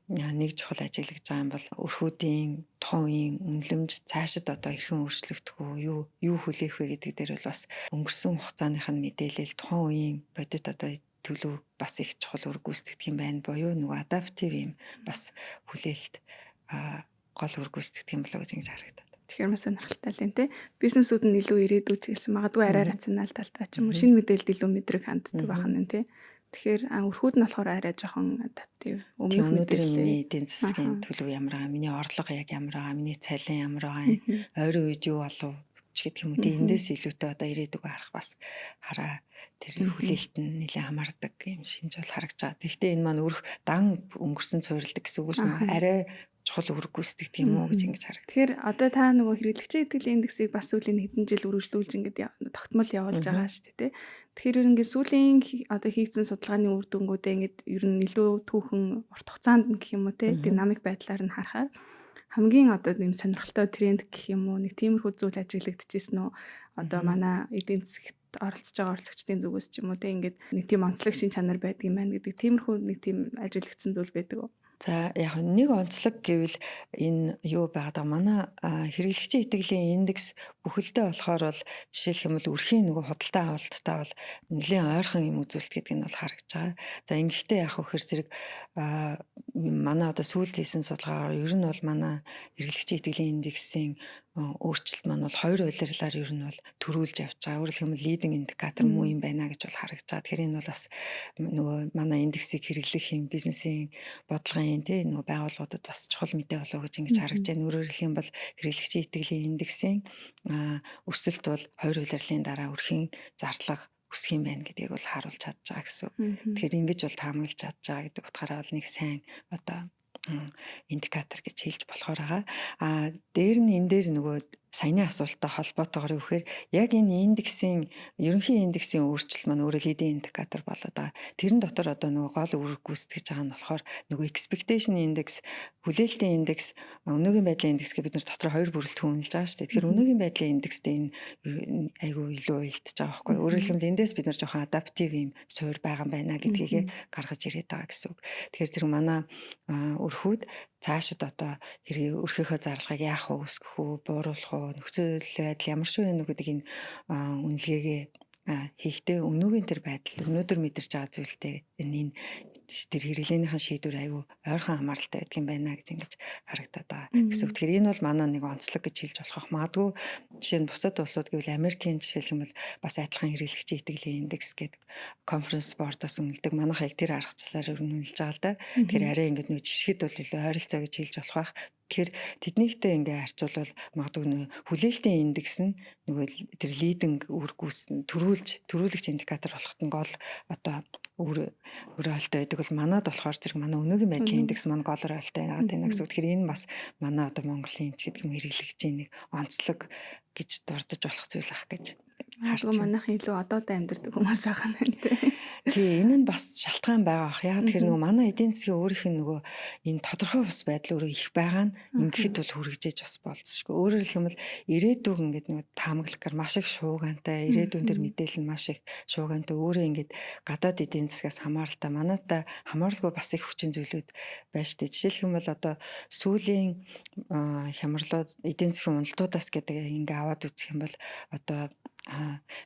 нэг чухал ажиглаж байгаа юм бол өрхүүдийн тухайн үеийн үнэлэмж цаашид одоо хэрхэн өөрчлөгдөх үү, юу хүлээх вэ гэдэг дээр бол бас өнгөрсөн хугацааных нь мэдээлэл тухайн үеийн бодит одоо төлөв бас их чухал үр гүйцэтгэдэг юм байна. Буюу нөгөө адаптив юм бас хүлээлт гол үр гүйцэтгэдэг юм болоо гэж ингэж харагдаад. Тэгэхээр маш сонирхолтой л энэ бизнесүүд нь илүү ирээдүйд хэлсэн магадгүй арай рационал талтай ч юм уу шинэ мэдээлэл илүү мэдрэг ханддаг байх нь тий. Тэгэхээр өрхүүд нь болохоор арай жоохон адаптив. Өнөөдрийн миний эдийн засгийн төлөв ямар байгаа, миний орлого яг ямар байгаа, миний цалин ямар байгаа, ойрын үед юу болов ч гэдэг юм уу. Эндээс илүүтэй одоо ирээдүг харах бас хараа тэр хүлээлт нь нэлээд хамаардаг юм шинж бол харагдаж байгаа. Тэгэхдээ энэ маань өрх дан өнгөрсөн цувралдаг гэсэн үг шүү. Арай чухал үр гүйцэтгэдэг юм уу гэж ингэж харагдав. Тэгэхээр одоо та нөгөө хэрэглэгчийн итгэлийн индексийг бас сүүлийн хэдэн жил үргэлжлүүлж ингээд тогтмол явуулж байгаа шүү дээ. Тэгэхээр ингээд сүүлийн одоо хийгдсэн судалгааны үр дүнгуудээ ингээд ер нь илүү түүхэн урт хугацаанд нь гэх юм уу те динамик байдлаар нь харахаар хамгийн одоо юм сонирхолтой тренд гэх юм уу нэг тиймэрхүү зүйл ажиглагдчихсэн үү? Одоо манай эдийн засагт оролцож байгаа оролцогчдын зүгээс ч юм уу те ингээд нэг тийм онцлог шин чанар байдаг юм байна гэдэг тиймэрхүү нэг тийм ажиглагдсан зүйл байдаг уу? За яг нэг онцлог гэвэл энэ юу байгаад байгаа манай хэрэглэгчийн итгэлийн индекс бүхэлдээ болохоор бол жишээлх юм бол өрхийн нөгөө худалдаа авалттай бол нэлээд ойрхон юм үзүүлэлт гэдэг нь бол харагдаж байгаа. За ингэхдээ яг вөхөр зэрэг манай одоо сүүлд хийсэн судалгаагаар ер нь бол манай хэрэглэгчийн итгэлийн индексийн өөрчлөлт маань бол хоёр улирлаар ер нь бол төрүүлж явж байгаа. Өөрөөр хэлбэл лидинг индикатор муу юм байна гэж бол харагдаж байгаа. Тэгэхээр энэ бол бас нөгөө манай индексийг хэрэглэх юм бизнесийн бодлогын тий нөгөө байгууллагуудад бас чухал мэдээ болов гэж ингэж харагдаж байна. Өөрөөр хэлэх юм бол хэрэглэгчийн итгэлийн индексийн өсөлт бол хоёр улирлын дараа өрхийн зарлага өсөх юм байна гэдгийг бол харуулж чадж байгаа гэсэн. Тэгэхээр ингэж бол таамаглаж чадж байгаа гэдэг утгаараа бол нэг сайн одоо индикатор гэж хэлж болохоор байгаа. Дээр нь энэ дээр нөгөө саяны асуулттай холбоотойгоор юу гэхээр яг энэ индексийн ерөнхий индексийн өөрчлөлт маань өөрөө лидинг индикатор болоод байгаа. Тэрэн дотор одоо нөгөө гол үр гүйцэтгэж байгаа нь болохоор нөгөө expectation index, хүлээлтийн индекс, өнөөгийн байдлын индекс гэж бид нар дотор хоёр бүрэлдэхүүн үнэлж байгаа шүү дээ. Тэгэхээр өнөөгийн байдлын индекстэй энэ айгүй илүү уялдаж байгаа байхгүй. Өөрөөр хэлбэл эндээс бид нар жоохон адаптив юм суур байгаа юм байна гэдгийг гаргаж ирээд байгаа гэсэн үг. Тэгэхээр зэрэг манай өрхүүд цаашид одоо хэрэг өрхийнхөө зарлагыг яах вэ, өсгөх үү, бууруулах уу, нөхцөл байдал ямар шиг вэ гэдэг энэ үнэлгээгээ хийхдээ өнөөгийн тэр байдал өнөөдөр мэдэрч байгаа зүйлтэй энэ тэр хэрэглээнийхэн шийдвэр аягүй ойрхон хамааралтай байдаг юм байна гэж ингэж харагдаад байгаа. Гэсэн үг. Тэгэхээр энэ бол манай нэг онцлог гэж хэлж болох. Магадгүй жишээ нь бусад улсууд гэвэл Америкийн жишээлх юм бол бас адилхан хэрэглэгчийн итгэлийн индекс гэдэг конференс бордоос үнэлдэг. Манайхаа яг тэр аргачлалаар ер нь үнэлж байгаа л да. Тэгэхээр арай ингэж нөө жишгэд бол илүү ойролцоо гэж хэлж болох байх. Тэгэхээр тэднийхтэй ингээ харьцуулбал магадгүй нөө хүлээлтийн индекс нь нөгөө тэр лидинг үргүүс төрүүлэгч индикатор болоход нь гол одоо өрөөлтэй байдаг бол манад болохоор зэрэг манай өнөөгийн байдлын индекс маань гол өрөөлтэй байгаа гэдэг гэсэн үг. Тэгэхээр энэ бас манай одоо Монголын ч гэдэг юм хэрэглэгчийн нэг онцлог гэж дурдж болох зүйл ах гэж харж манайхан илүү одоотой амьдардаг хүмүүс байгаа нь тий энэ нь бас шалтгаан байгаа ах. Яг тэр нөгөө манай эдийн засгийн өөрийнх нь нөгөө энэ тодорхой ус байдал өөрөө их байгаа нь ингэхэд бол хүрэгжээж бас болцсошгүй. Өөрөөр хэлэх юм бол ирээдүг ингээд нөгөө таамаглахаар маш их шуугантай, ирээдүйн төр мэдээлэл нь маш их шуугантай. Өөрөө ингээд гадаад эдийн засгаас хамааралтай, манайтай хамааралгүй бас их хүчин зүйлүүд байна шүү дээ. Жишээлх юм бол одоо сүүлийн хямралууд эдийн засгийн уналтуудаас гэдэг ингээ аваад үзэх юм бол одоо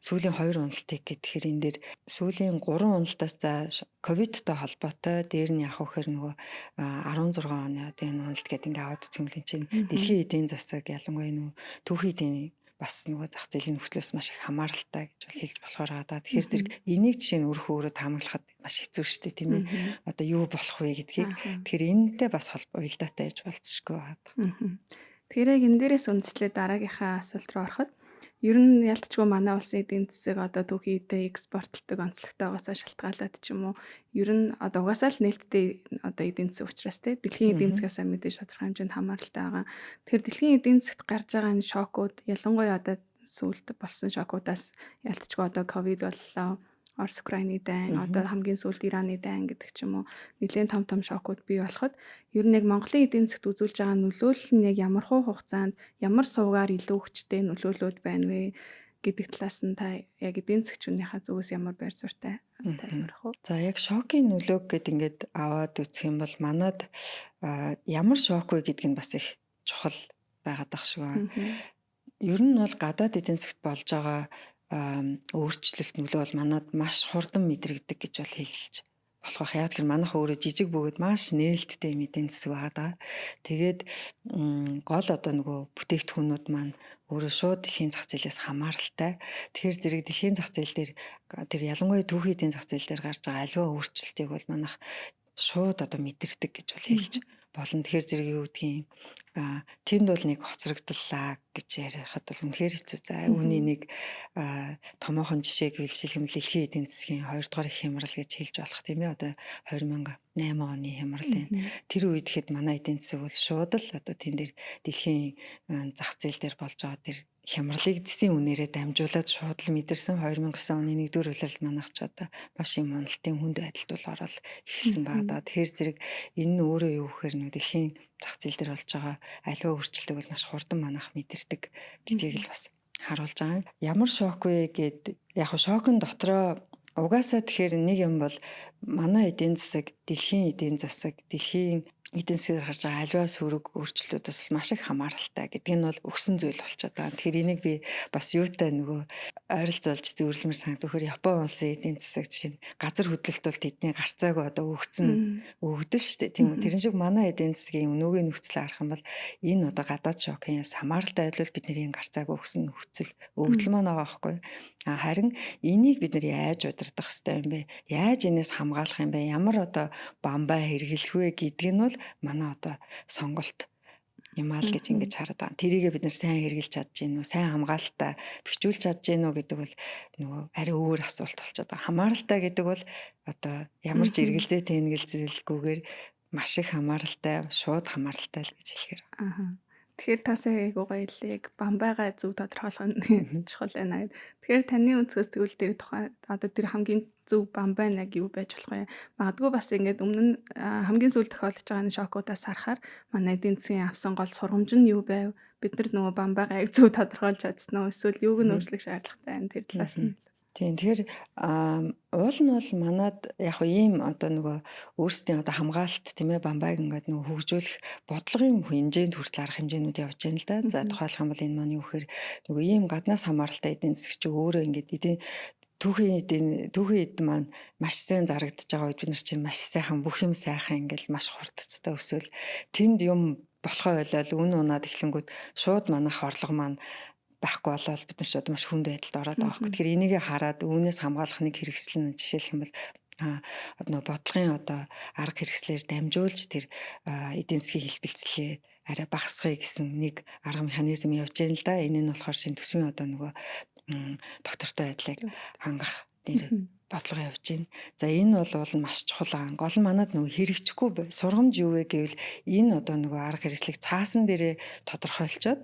сүүлийн 2 уналтыг гэхээр энэ дээр сүүлийн 3 уналтаас за ковидтой холбоотой дээр нь яг вөхөр нөгөө 16 оны энэ уналт гэдэг ингээ аваад үзэх юм л чинь дэлхийн эдийн засаг ялангуяа нөгөө түүхий эдийн бас нөгөө зах зээлийн нөхцлөөс маш их хамааралтай гэж бол хэлж болохоор байгаа. Тэгэхээр зэрэг энийг жишээ нь өөрөө таамаглахад маш хэцүү шүү дээ тийм ээ. Одоо юу болох вэ гэдгийг. Тэгэхээр энэтэй бас уялдаатай гэж болцсошгүй байгаа. Тэгэхээр яг энэ дээрээс үндэслээд дараагийнхаа асуулт руу ороход ер нь ялцчгүй манай улсын эдийн засаг одоо түүхийдээ экспортлдог онцлогтой угаасаа шалтгаалаад ч юм уу ер нь одоо угаасаа л нээлттэй одоо эдийн засаг учраас те дэлхийн эдийн засгаас мэдээж тодорхой хэмжээнд хамааралтай байгаа. Тэгэхээр дэлхийн эдийн засагт гарч байгаа энэ шокууд ялангуяа одоо сүүлд болсон шокуудаас ялцчгүй одоо ковид боллоо Орос Украины дайн, одоо хамгийн сүүлд Ираны дайн гэдэг ч юм уу нэлээд том шокууд бий болоход ер нь яг Монголын эдийн засгт үзүүлж байгаа нөлөөлөл нь яг ямар хугацаанд ямар сувгаар илүү хүчтэй нөлөөлөд байна вэ гэдэг талаас нь та яг эдийн засгчнийхаа зүгээс ямар байр суурьтай тайлбарах вэ? За яг шокийн нөлөөг гэд ингээд аваад үзэх юм бол манад ямар шок вэ гэдг нь бас их чухал байгаад ах шиг байна. Ер нь бол гадаад эдийн засгт болж байгаа өөрчлөлт нөлөө бол манад маш хурдан мэдрэгдэг гэж бол хэлж болох. Яг тэр манайх өөрөө жижиг бөгөөд маш нээлттэй эдийн засаг байгаа. Тэгээд гол одоо нөгөө бүтээгдэхүүнүүд маань өөрөө шууд дэлхийн зах зээлээс хамааралтай. Тэгэхээр зэрэг дэлхийн зах зээл дээр тэр ялангуяа түүхийн эдийн зах зээл дээр гарч байгаа аливаа өөрчлөлтийг бол манайх шууд одоо мэдэрдэг гэж бол хэлж болно. Тэгэхээр зэрэг юу гэдгийг тэнд бол нэг хоцрогдлаа гэж ярихад бол үнэхээр хэцүү. За үүний нэг томоохон жишээг хэлжих юм бол дэлхийн эдийн засгийн 2 дугаар их хямрал гэж хэлж болох тийм ээ. Одоо 2008 оны хямрал байна. Тэр үед ихэд манай эдийн засаг бол шууд л одоо тэн дээр дэлхийн зах зээл дээр болж байгаа тэр хямралыг дэсийн үнээрээ дамжуулаад шууд л мэдэрсэн. 2009 оны 1-р улирал манайх ч одоо маш юм уналтын хүнд байдалд бол орол ихсэн байгаа. Тэгэхээр зэрэг энэ нь өөрөө юу гэхээр нэг дэлхийн зах зээл дээр болж байгаа аливаа өөрчлөлтийг бол маш хурдан манайх мэдэрдэг гэдгийг л бас харуулж байгаа. Ямар шок вэ гэд яг шокын дотроо угаасаа тэгэхээр нэг юм бол манай эдийн засаг, дэлхийн эдийн засаг, дэлхийн эдийн засгаар гарч байгаа аливаа сөрөг өөрчлөлтөөс маш их хамааралтай гэдэг нь бол өгсөн зүйл болчиход байгаа. Тэгэхээр энийг би бас юутай нөгөө ойролцоолж зөвлөмөр санагдав. Япон улсын эдийн засаг жишээ нь газар хөдлөлт бол тэдний гарцаагүй одоо өгдөн шүү дээ. Тийм үү. Тэрэн шиг манай эдийн засгийн өнөөгийн нөхцөл харах юм бол энэ одоо гадаад шокын хамааралтай байлбал бидний гарцаагүй өгсөн нөхцөл өгдөл маань байгаа байхгүй. Харин энийг бид нар яаж удирдах ёстой юм бэ? Яаж энэс хамгаалах юм бэ? Ямар одоо бамбай хэрэглэх вэ гэдг нь бол манай одоо сонголт юм аа л гэж ингэж хараад байгаа. Тэрийгээ бид нар сайн хэрэгжилж чадж гин үү, сайн хамгаалалтаа бичүүлж чадж гин үү гэдэг бол нөгөө арай өөр асуулт болчиход байгаа. Хамааралтай гэдэг бол одоо ямар ч эргэлзээ тэнгэлзэлгүйгээр маш их хамааралтай, шууд хамааралтай л гэж хэлэхээр. Тэгэхээр та сая айгуугаа хэллээ. Бамбайгаа зөв тодорхойлох нь чухал байна гэдэг. Тэгэхээр таны өнцгөөс тэгвэл тэр тухай одоо тэр хамгийн зөв бамбай нэг юу байж болох вэ? Магадгүй бас ингээд өмнө нь хамгийн сүүлд тохиолдож байгаа нэг шокуудаас харахаар манай эдийн засгийн авсан гол сургамж нь юу байв? Бид нар нөгөө бамбайгаа яг зөв тодорхойлж чадсан уу? Эсвэл юуг нь өөрчлөх шаардлагатай байна тэр талаас нь. Тийм тэгэхээр уул нь бол манад яг ийм одоо нөгөө өөрсдийн одоо хамгаалалт тийм ээ бамбайг ингээд нөгөө хөгжүүлэх бодлогын хэмжээнд хүртэл арга хэмжээнүүд явж байна л да. За тухайлх юм бол энэ маань юу гэхээр нөгөө ийм гаднаас хамааралтай эдийн засаг чи өөрөө ингээд түүхийн эд маань маш сайн зарагдаж байгаа үед бид нар чинь маш сайхан бүх юм сайхан ингээл маш хурдцтай өсвөл тэнд юм болохоо болол үн унаад эхлэнгүүд шууд манайх орлого маань байхгүй болол бид нар ч одоо маш хүнд байдалд ороод байгаа хэрэг. Тэгэхээр энийг хараад үүнээс хамгаалах нэг хэрэгсэл нь жишээлх юм бол одоо бодлогын одоо арга хэрэгслээр дамжуулж тэр эдийн засгийн хэлбэлцлээ арай багасгахыг гэсэн нэг арга механизм явж байна л да. Энэ нь болохоор шинэ төсвийн одоо нөгөө доктортой байдлыг хангах нэр бодлого явж байна. За энэ бол маш чухал аа. Гол нь манад нөгөө хэрэгжихгүй сургамж юу вэ гэвэл энэ одоо нөгөө арга хэрэгслийг цаасан дээрээ тодорхойлцоод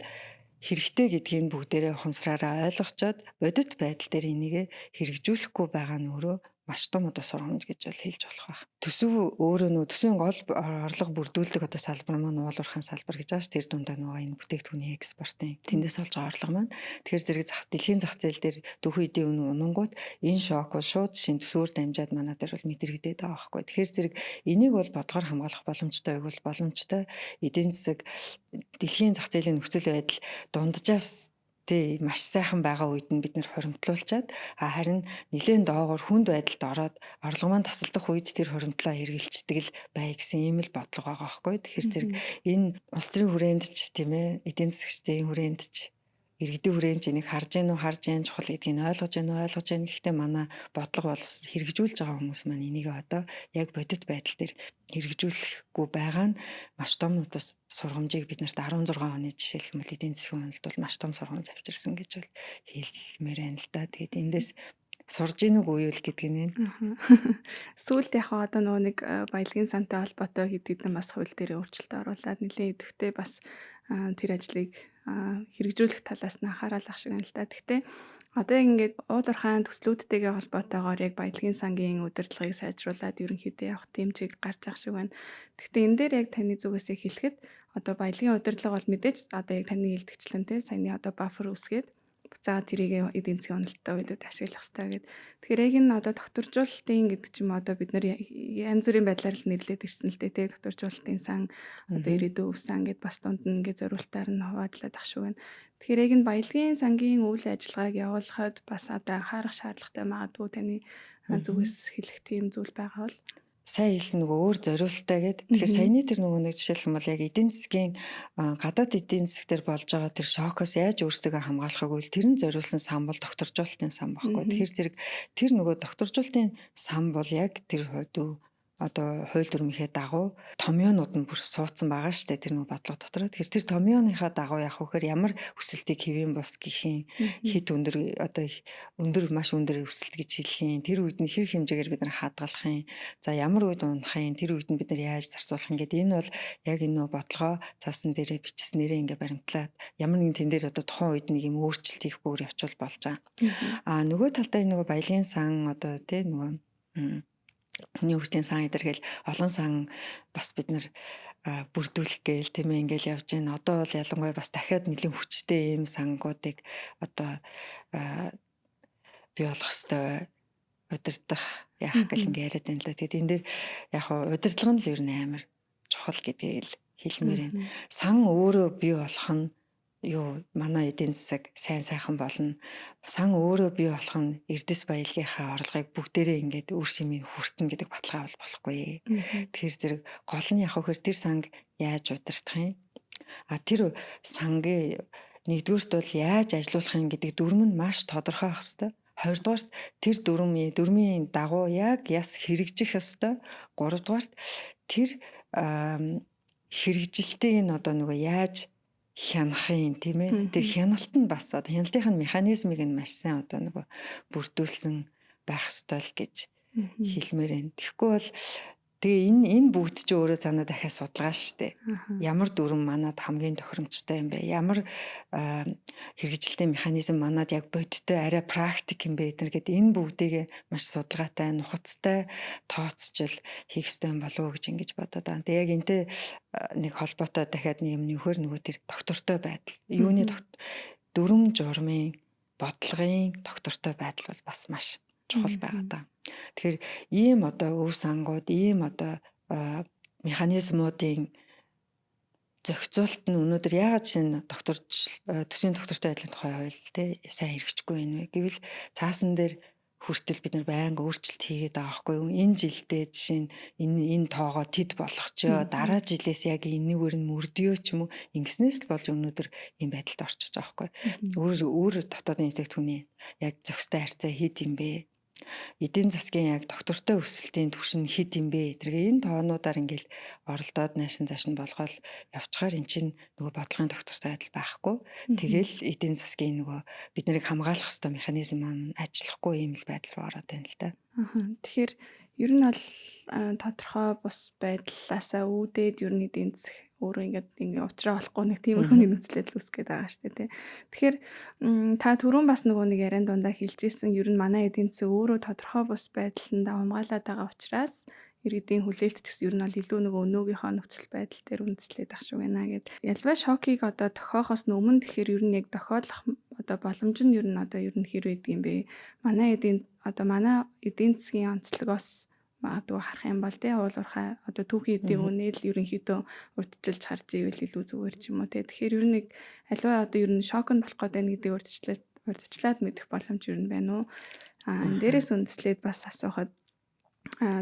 хэрэгтэй гэдгийг бүгдээрээ ухамсараараа ойлгочоод бодит байдал дээр энийг хэрэгжүүлэхгүй байгаа нь өөрөө маш том одоо сургамж гэж бол хэлж болох байх. Төсөв өөрөө нөгөө төсвийн гол орлого бүрдүүлдэг одоо салбар маань уулуурхайн салбар гэж байгаа ш. Тэр дундаа нөгөө энэ бүтээгдэхүүний экспортын тэндээс олж байгаа орлого маань. Тэгэхээр зэрэг дэлхийн зах зээл дээр дөхөн эдийн үнэ унангууд энэ шок бол шууд шинэ төсвөөр дамжаад манай дээр бол мэдрэгдээд байгаа байхгүй. Тэгэхээр зэрэг энийг бол бодлогоор хамгаалах боломжтой байвал боломжтой эдийн засаг дэлхийн зах зээлийн нөхцөл байдал дунджаас маш сайхан байгаа үед нь бид нэр хуримтлуулчаад харин нэлээд доогоор хүнд байдалд ороод орлого маань тасалдах үед тэр хуримтлаа хэрэгжилчдэг л бай гэсэн ийм л бодлого байгаа байхгүй. Тэгэхээр зэрэг энэ улс төрийн хүрээнд ч тийм ээ эдийн засгчдын хүрээнд ч иргэдийн хүрээнд ч энийг харж гэн чухал гэдгийг ойлгож гэн гэхдээ манай бодлого бол хэрэгжүүлж байгаа хүмүүс маань энийг одоо яг бодит байдал дээр хэрэгжүүлэхгүй байгаа нь маш том утас сургамжийг бид нарт 16 оны жишээлх юм бол эдийн засгийн үнэлт бол маш том сургамж авчирсан гэж бол хэлмээр байна л да. Тэгээд эндээс сурж ийн үгүй юу гэдгийг нэ. Сүүлд яг одоо нөгөө нэг баялагын сантай холбоотой хэдийд нь бас хууль дээр өөрчлөлт оруулаад нэлээд идэвхтэй бас тэр ажлыг хэрэгжүүлэх талаас нь анхаарал ах шиг байна л да. Гэхдээ Одоо ингээд уулуурхаан төслүүдтэйгээ холбоотойгоор яг баялагын сангийн удирдлагыг сайжруулад ерөнхийдөө явах тэмцээг гарч ах шиг байна. Гэхдээ энэ дээр яг таны зүгээс хэлэхэд одоо баялагын удирдлага бол мэдээж одоо яг таны хэлдэгчлэн те саяны одоо buffer үсгээд буцаад тэрийг эдийн засгийн уналттай үедэд ашиглах хэрэгтэй гэдэг. Тэгэхээр яг энэ одоо докторжуулалтын гэдэг ч юм уу одоо бид нар янз бүрийн байдлаар л нэрлээд ирсэн л дээ те докторжуулалтын сан одоо ирээдүйн өв сан гэд бас дунд нь ингээд зориултаар нь хаваадлаад ах шиг байна. Тэгэхээр яг энэ баялагын сангийн үйл ажиллагааг явуулахад бас одоо анхаарах шаардлагатай магадгүй таны зүгээс хэлэх тийм зүйл байгаа бол сайн хэлсэн нөгөө өөр зориултаа гэдэг. Тэгэхээр саяны тэр нөгөө нэг жишээлх юм бол яг эдийн засгийн гадаад эдийн засгтэр болж байгаа тэр шокоос яаж өөрсдөө хамгаалахыг үл тэр нь зориулсан сан бол докторжуулалтын сан баггүй. Тэгэхээр зэрэг тэр нөгөө докторжуулалтын сан бол яг тэр хойд одоо хууль дүрмийнхээ дагуу томьёонууд нь бүр суудсан байгаа штэ тэр нэг бодлого дотор. Тэгэхээр тэр томьёоныхаа дагуу явах вэхээр ямар өсөлтийг хэвэн бос гэхийн хит өндөр одоо их өндөр маш өндөр өсөлт гэж хэлхийн тэр үед нь хэрэг хэмжээгээр бид нар хадгалахын за ямар үед унахын тэр үед нь бид нар яаж зарцуулах ингээд энэ бол яг энэ нөө бодлогоо цаасан дээрээ бичсэн нэрээ ингээ баримтлаад ямар нэгэн тэн дээр одоо тухайн үед нэг юм өөрчлөлт хийхгүйгээр явуул болж байгаа. Нөгөө талдаа энэ нөгөө баялагын сан одоо тий нөгөө хүний хөгжлийн сан идэргээл олон сан бас бид нар бүрдүүлэх гээл тийм ээ ингээл явж байна. Одоо бол ялангуяа бас дахиад нэлээд хүчтэй ийм сангуудыг одоо бий болох ёстой удирдах яах гэл ингээ яриад байна л да. Тэгээд энэ дээр яг удирдлага нь л ер нь амар чухал гэдгийг л хэлмээр байна. Сан өөрөө бий болох нь юу манай эдийн засаг сайн сайхан болно. Сан өөрөө бий болох нь эрдэс баялагынхаа орлогыг бүгдээрээ ингээд үр шимийн хүртэн гэдэг баталгаа бол болохгүй. Тэгэхээр зэрэг гол нь яг хөр тэр санг яаж удирдах юм? Тэр сангийн нэгдүгüрт бол яаж ажилуулах юм гэдэг дүрм нь маш тодорхой байх ёстой. Хоёрдугаарт тэр дүрмийн дагуу яг яс хэрэгжих ёстой. Гуравдугаарт тэр хэрэгжилтийг нь одоо нөгөө яаж хянахын тийм ээ тэр хяналт нь бас одоо хяналтын механизмыг нь маш сайн одоо нөгөө бүрдүүлсэн байх ёстой л гэж хэлмээр байна. Тэгэхгүй бол тэгээ энэ бүгд ч өөрөө цаанаа дахиад судалгаа штэ. Ямар дүрм манад хамгийн тохиромжтой юм бэ? Ямар хэрэгжилтийн механизм манад яг бодиттой арай практик юм бэ гэдэг энэ бүгдийг маш судалгаатай, нухацтай тооцчил хийх ёстой юм болов уу гэж ингэж бодоод байна. Тэгээ яг энтэй нэг холбоотой дахиад нэг юм нөхөр нөгөө тэр доктортой байдал. Юуны дүрм журмын бодлогын доктортой байдал бол бас маш чухал байгаа даа. Тэгэхээр ийм одоо өв сангууд, ийм одоо механизмуудын зохицуулт нь өнөөдөр яагаад шинэ төсвийн доктортой байдлын тухай хууль те сайн хэрэгжихгүй байна вэ гэвэл цаасан дээр хүртэл бид нар байнга өөрчлөлт хийгээд байгаа хгүй юу. Энэ жилдээ жишээ нь энэ тоогоо тэд болгочоо дараа жилээс яг энэгээр нь мөрдөө ч юм уу ингэснээс л болж өнөөдөр энэ байдалд орчиж байгаа хгүй. Өөр дотоодын бүтээгдэхүүний яг зохистой харьцаа хэд юм бэ? Эдийн засгийн яг доктортой өсөлтийн түвшин хэд юм бэ? Тэргээ энэ тоонуудаар ингээл оролдоод наашин заашин болгоод явчихаар эн чинь нөгөө бодлогын доктортой байдал байхгүй. Тэгэл эдийн засгийн нөгөө бид нарыг хамгаалах ёстой механизм маань ажиллахгүй юм л байдал руу ороод байна л да. Тэгэхээр ер нь бол тодорхой бус байдлаасаа үүдээд ер нь эдийн засаг өөрөө ингээд уучраа болохгүй нэг тиймэрхүү нэг нөхцөлөд л үүсгээд байгаа шүү дээ. Тэгэхээр та түрүүн бас нөгөө нэг яриан дундаа хэлжсэн ер нь манай эдийн засаг өөрөө тодорхой бус байдланд хамгаалаад байгаа учраас иргэдийн хүлээлт ч гэсэн ер нь бол илүү нөгөө өнөөгийнхөө нөхцөл байдал дээр үндэслээд ах шиг байна гэд. Ялваа шокийг одоо тохиохоос өмнө тэгэхээр ер нь яг тохиолох одоо боломж нь ер нь хэр байдаг юм бэ? Манай эдийн засгийн онцлогоос магадгүй харах юм бол тий уулуурхай одоо түүхийн эдийн үнэл ерөнхийдөө урдчилж харж ивэл илүү зүгээр ч юм уу тий. Тэгэхээр ер нь нэг аливаа одоо ер нь шок нь болох гэдэг нэгдээ урдчлаад мэдэх боломж ер нь байна уу? Энэ дээрээс үндэслээд бас асуухад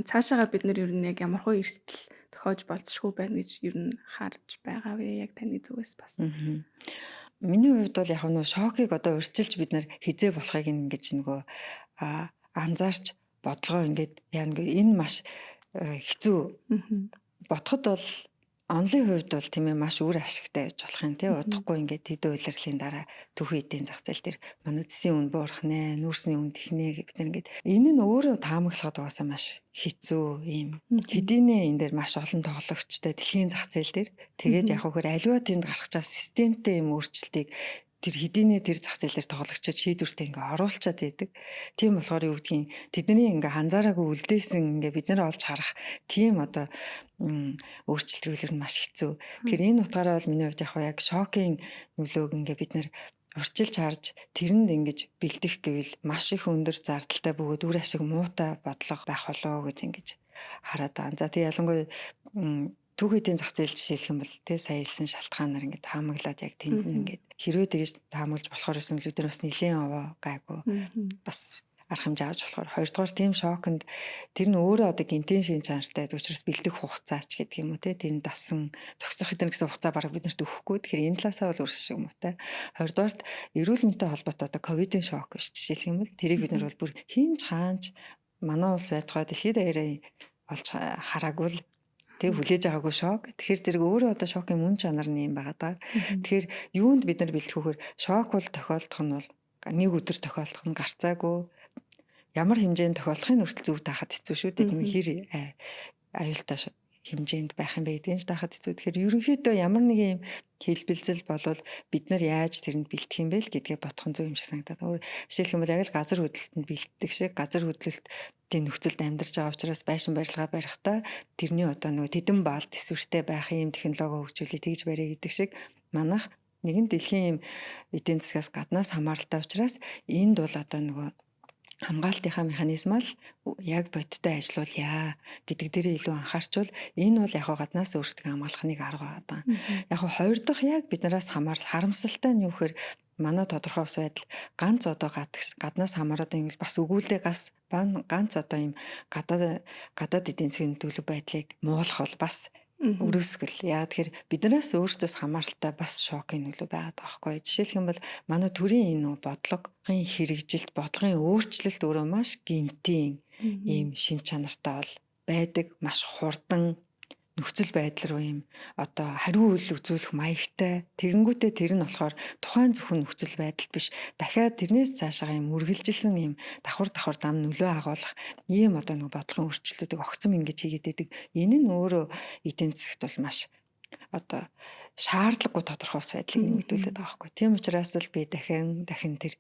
цаашаага бид нар ер нь яг ямархуу эрсдэл тохиож болцшгүй байна гэж ер нь харж байгаа вэ? Яг таны зүгээс бас. Миний хувьд бол яг нөгөө шокийг одоо урьдчилж бид нар хизээ болохыг ингэж нөгөө анзаарч бодлогоо ингээд энэ маш хэцүү бодоход бол онлын хувьд бол тийм ээ маш үр ашигтай байж болох юм тий удахгүй ингээд тэд үйлрэлийн дараа түүхэн эдийн зах зээл дээр манай зэсийн үн буурах нэ нүүрсний үн тэхнэ бид нар ингээд энэ нь өөрөө таамаглахад угаасаа маш хэцүү юм хэдийнэ энэ дээр маш олон тоглогчтой дэлхийн зах зээл дээр тэгээд яг хөр аливаа тэнд гарах чаас системтэй юм өөрчлөлтийг тэр хэдийнэ тэр зах зээлээр тоглогчид шийдвэртээ ингээ оруулчаад байдаг. Тийм болохоор юу гэдгийг тэдний ингээ анзаараагүй үлдээсэн ингээ бид нар олж харах тийм одоо өөрчлөлтүүд нь маш хэцүү. Тэгэхээр энэ утгаараа бол миний хувьд яг шокийн нөлөөг ингээ бид нар урьдчилж харж тэрэнд ингэж бэлдэх гэвэл маш их өндөр зардалтай бөгөөд үр ашиг муутай бодлого байх болоо гэж ингэж хараад байгаа. За тэг ялангуяа түүхийдийн зах зээл жишээлх юм бол тэ сая хэлсэн шалтгаанаар ингээд таамаглаад яг тэнд нь ингээд хэрвээ тэгж таамаглаж болохоор гэсэн бид нар бас нэлээд овоо гайгүй бас арга хэмжээ авч болохоор хоёрдугаар тийм шоконд тэр нь өөрөө одоо гинтийн шин чанартай учраас бэлдэх хугацаач гэдэг юм уу те тэнд дасан зохицох хэдэн гэсэн хугацаа бараг биднэрт өгөхгүй. Тэгэхээр энэ талаасаа бол үр шиг юм уу те. Хоёрдугаарт эрүүл мэндтэй холбоотой одоо ковидын шок биш жишээлх юм бол тэрийг бид нар бол бүр хинж хаанч манай улс байтугай дэлхийд даяараа олж хараагүй л тэг хүлээж байгаагүй шок. Тэгэхээр зэрэг өөрөө одоо шокын мөн чанар нь юм байгаа даа. Тэгэхээр юунд бид нар бэлтгэхүүхээр шок бол тохиолдох нь бол нэг өдөр тохиолдох нь гарцаагүй. Ямар хэмжээнд тохиолдохын хүртэл зөв таахад хэцүү шүү дээ. Тийм хэр аюултай хэмжээнд байх юм бэ гэдгийг таахад хэцүү. Тэгэхээр ерөнхийдөө ямар нэг юм хэлбэлзэл болвол бид нар яаж тэрэнд бэлтгэх юм бэ л гэдгээ бодох нь зөв юм шиг санагдаад. Жишээлх юм бол яг л газар хөдлөлтөнд бэлддэг шиг газар хөдлөлтийн нөхцөлд амьдарч байгаа учраас байшин барилгаа барихдаа тэрний одоо нөгөө тэдэн баал төсвөртэй байх юм технологи хөгжүүлээ тэгж барья гэдэг шиг манайх нэгэн дэлхийн юм эдийн засгаас гаднаас хамааралтай учраас энд бол одоо нөгөө хамгаалтынхаа механизм л яг бодиттой ажиллаулъя гэдэг дээр илүү анхаарчвал энэ бол яг гаднаас өөрсдөө хамгаалах нэг арга байгаа. Яг хоёр дахь яг биднээс хамаарал харамсалтай нь юу гэхээр манай тодорхой ус байдал ганц одоо гаднаас хамаарат юм бас өгүүлээ ганц одоо юм гадаад эдийн засгийн төлөв байдлыг муулах бол бас өрөөсгөл. Яа тэгэхээр биднээс өөрсдөөс хамааралтай бас шокын нөлөө байгаад байгаа байхгүй. Жишээлх юм бол манай төрийн энэ бодлогын хэрэгжилт, бодлогын өөрчлөлт өөрөө маш гинтийн ийм шин чанартай бол байдаг, маш хурдан нөхцөл байдал руу юм одоо хариу үйл үзүүлэх маягтай. Тэгэнгүүтээ тэр нь болохоор тухайн зөвхөн нөхцөл байдал биш, дахиад тэрнээс цаашаа юм үргэлжилсэн юм давхар дам нөлөө агуулах ийм одоо нэг бодлогын өөрчлөлтүүдийг огцом ингэж хийгээд байдаг. Энэ нь өөрөө эдийн засагт бол маш одоо шаардлагагүй тодорхой ус байдлыг нэмэгдүүлээд байгаа байхгүй. Тийм учраас л би дахин тэр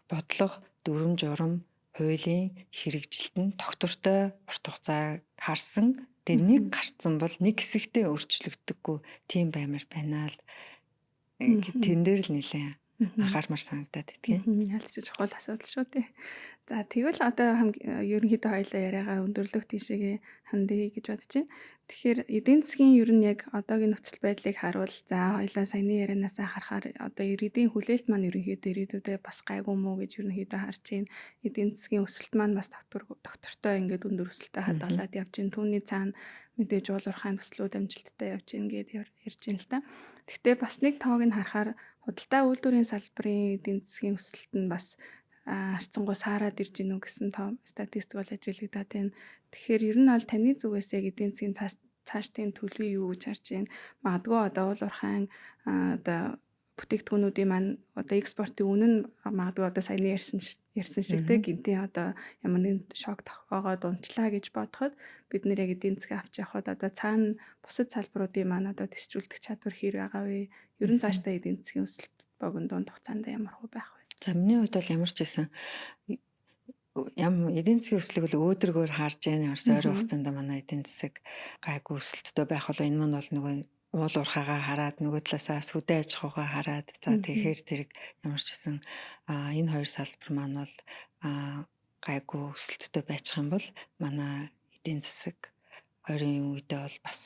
бодлого, дүрм журам, хуулийн хэрэгжилтэн тогтвортой урт хугацаа харсан. Тэгээ нэг гарцсан бол нэг хэсэгтээ өөрчлөгддөггүй тийм баймар байна л тэн дээр л нэлээ анхаармар санагдаад идэх юм. Ялч чухал асуудал шүү дээ. За тэгвэл одоо ерөнхийдөө хоёлаа яриагаа өндөрлөх тийшээгээ хандъя гэж бодож байна. Тэгэхээр эдийн засгийн ер нь яг одоогийн нөхцөл байдлыг харуул. За хоёлаа саяны ярианаасаа харахаар одоо иргэдийн хүлээлт маань ерөнхийдөө ирээдүйдээ бас гайгүй мүү гэж ерөнхийдөө харж байна. Эдийн засгийн өсөлт маань бас доктортой ингээд өндөр өсөлтөд хадгалаад явж байна. Түүний цаана мэдээж уулуурхайн төслүүд амжилттай явж байна гэдээ ярьж байна л та. Гэхдээ бас нэг тоог нь харахаар худалдаа үйлдвэрийн салбарын эдийн засгийн өсөлт нь бас харьцангуй саарад ирж гинүү гэсэн том статистик бол ажиглагдаад байна. Тэгэхээр ер нь бол таны зүгээс яг эдийн засгийн цаашдын төлөвийг юу гэж харж байна? Магадгүй одоо уулуурхайн одоо бүтээгдэхүүнүүдийн маань одоо экспортын үнэ нь магадгүй одоо саяны ярьсан шиг те гинтийн одоо ямар нэгэн шок тохиогоод унчлаа гэж бодоход бид нэр яг эдийн засгийн авч явахад одоо цаана бусад салбаруудын маань одоо төсчүүлдэг чадвар хэр байгаа вэ? Ер нь цаашдаа эдийн засгийн өсөлт богино дунд хугацаанд ямар хөө байх вэ? За миний хувьд бол ямар ч байсан эдийн засгийн өслөг бол өөдрөгөөр харж яана орс ойрын хугацаанд манай эдийн засаг гайгүй өсөлттэй байх болоо энэ маань бол нөгөө уулуурхаагаа хараад нөгөө талаасаа сүдэ аж ахуйгаа хараад за тэгэхээр зэрэг ямар ч гэсэн энэ хоёр салбар маань бол гайгүй өсөлттэй байчих юм бол манай эдийн засаг ойрын үедээ бол бас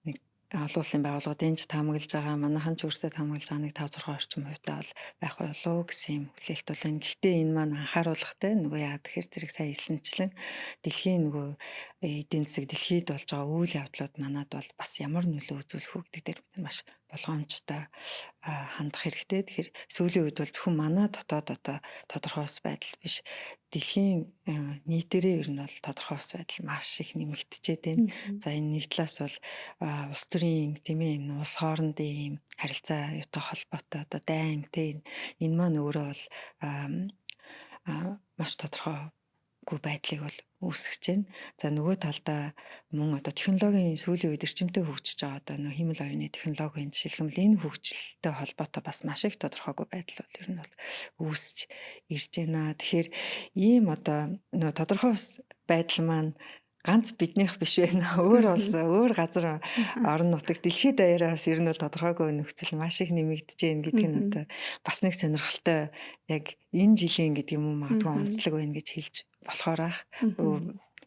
нэг олон улсын байгууллагууд энэ таамаглаж байгаа манайхан ч өөрсдөө таамаглаж байгаа нэг 5-6 орчим хувьтай бол байх болов гэсэн юм хүлээлт бол энэ. Гэхдээ энэ маань анхааруулгатай нөгөө яагаад тэгэхээр зэрэг сайн хэлсэнчлэн дэлхийн нөгөө эдийн засаг дэлхийд болж байгаа үйл явдлууд манад бол бас ямар нөлөө үзүүлэх үү гэдэг дээр бид маш болгоомжтой хандах хэрэгтэй. Тэгэхээр сүүлийн үед бол зөвхөн манай дотоод одоо тодорхой ус байдал биш дэлхийн нийтээрээ ер нь бол тодорхой ус байдал маш их нэмэгдчихэд байна. За энэ нэг талаас бол улс төрийн тийм ээ улс хоорондын юм харилцаа юутай холбоотой одоо дайн тийм энэ маань өөрөө бол маш тодорхой байдлыг бол үүсгэж байна. За нөгөө талдаа мөн одоо технологийн сүүлийн үед эрчимтэй хөгжиж байгаа одоо нөгөө хиймэл оюуны технологийн жишээлбэл энэ хөгжилтэй холбоотой бас маш их тодорхойгүй байдал бол ер нь бол үүсэж ирж байна. Тэгэхээр ийм одоо нөгөө тодорхой байдал маань ганц биднийх биш байна. Өөр улс, өөр газар орон нутаг дэлхийд даяараас ер нь бол тодорхойгүй нөхцөл маш их нэмэгдэж байна гэдэг нь одоо бас нэг сонирхолтой яг энэ жилийн гэдэг юм уу магадгүй онцлог байна гэж хэлж болохоор ах.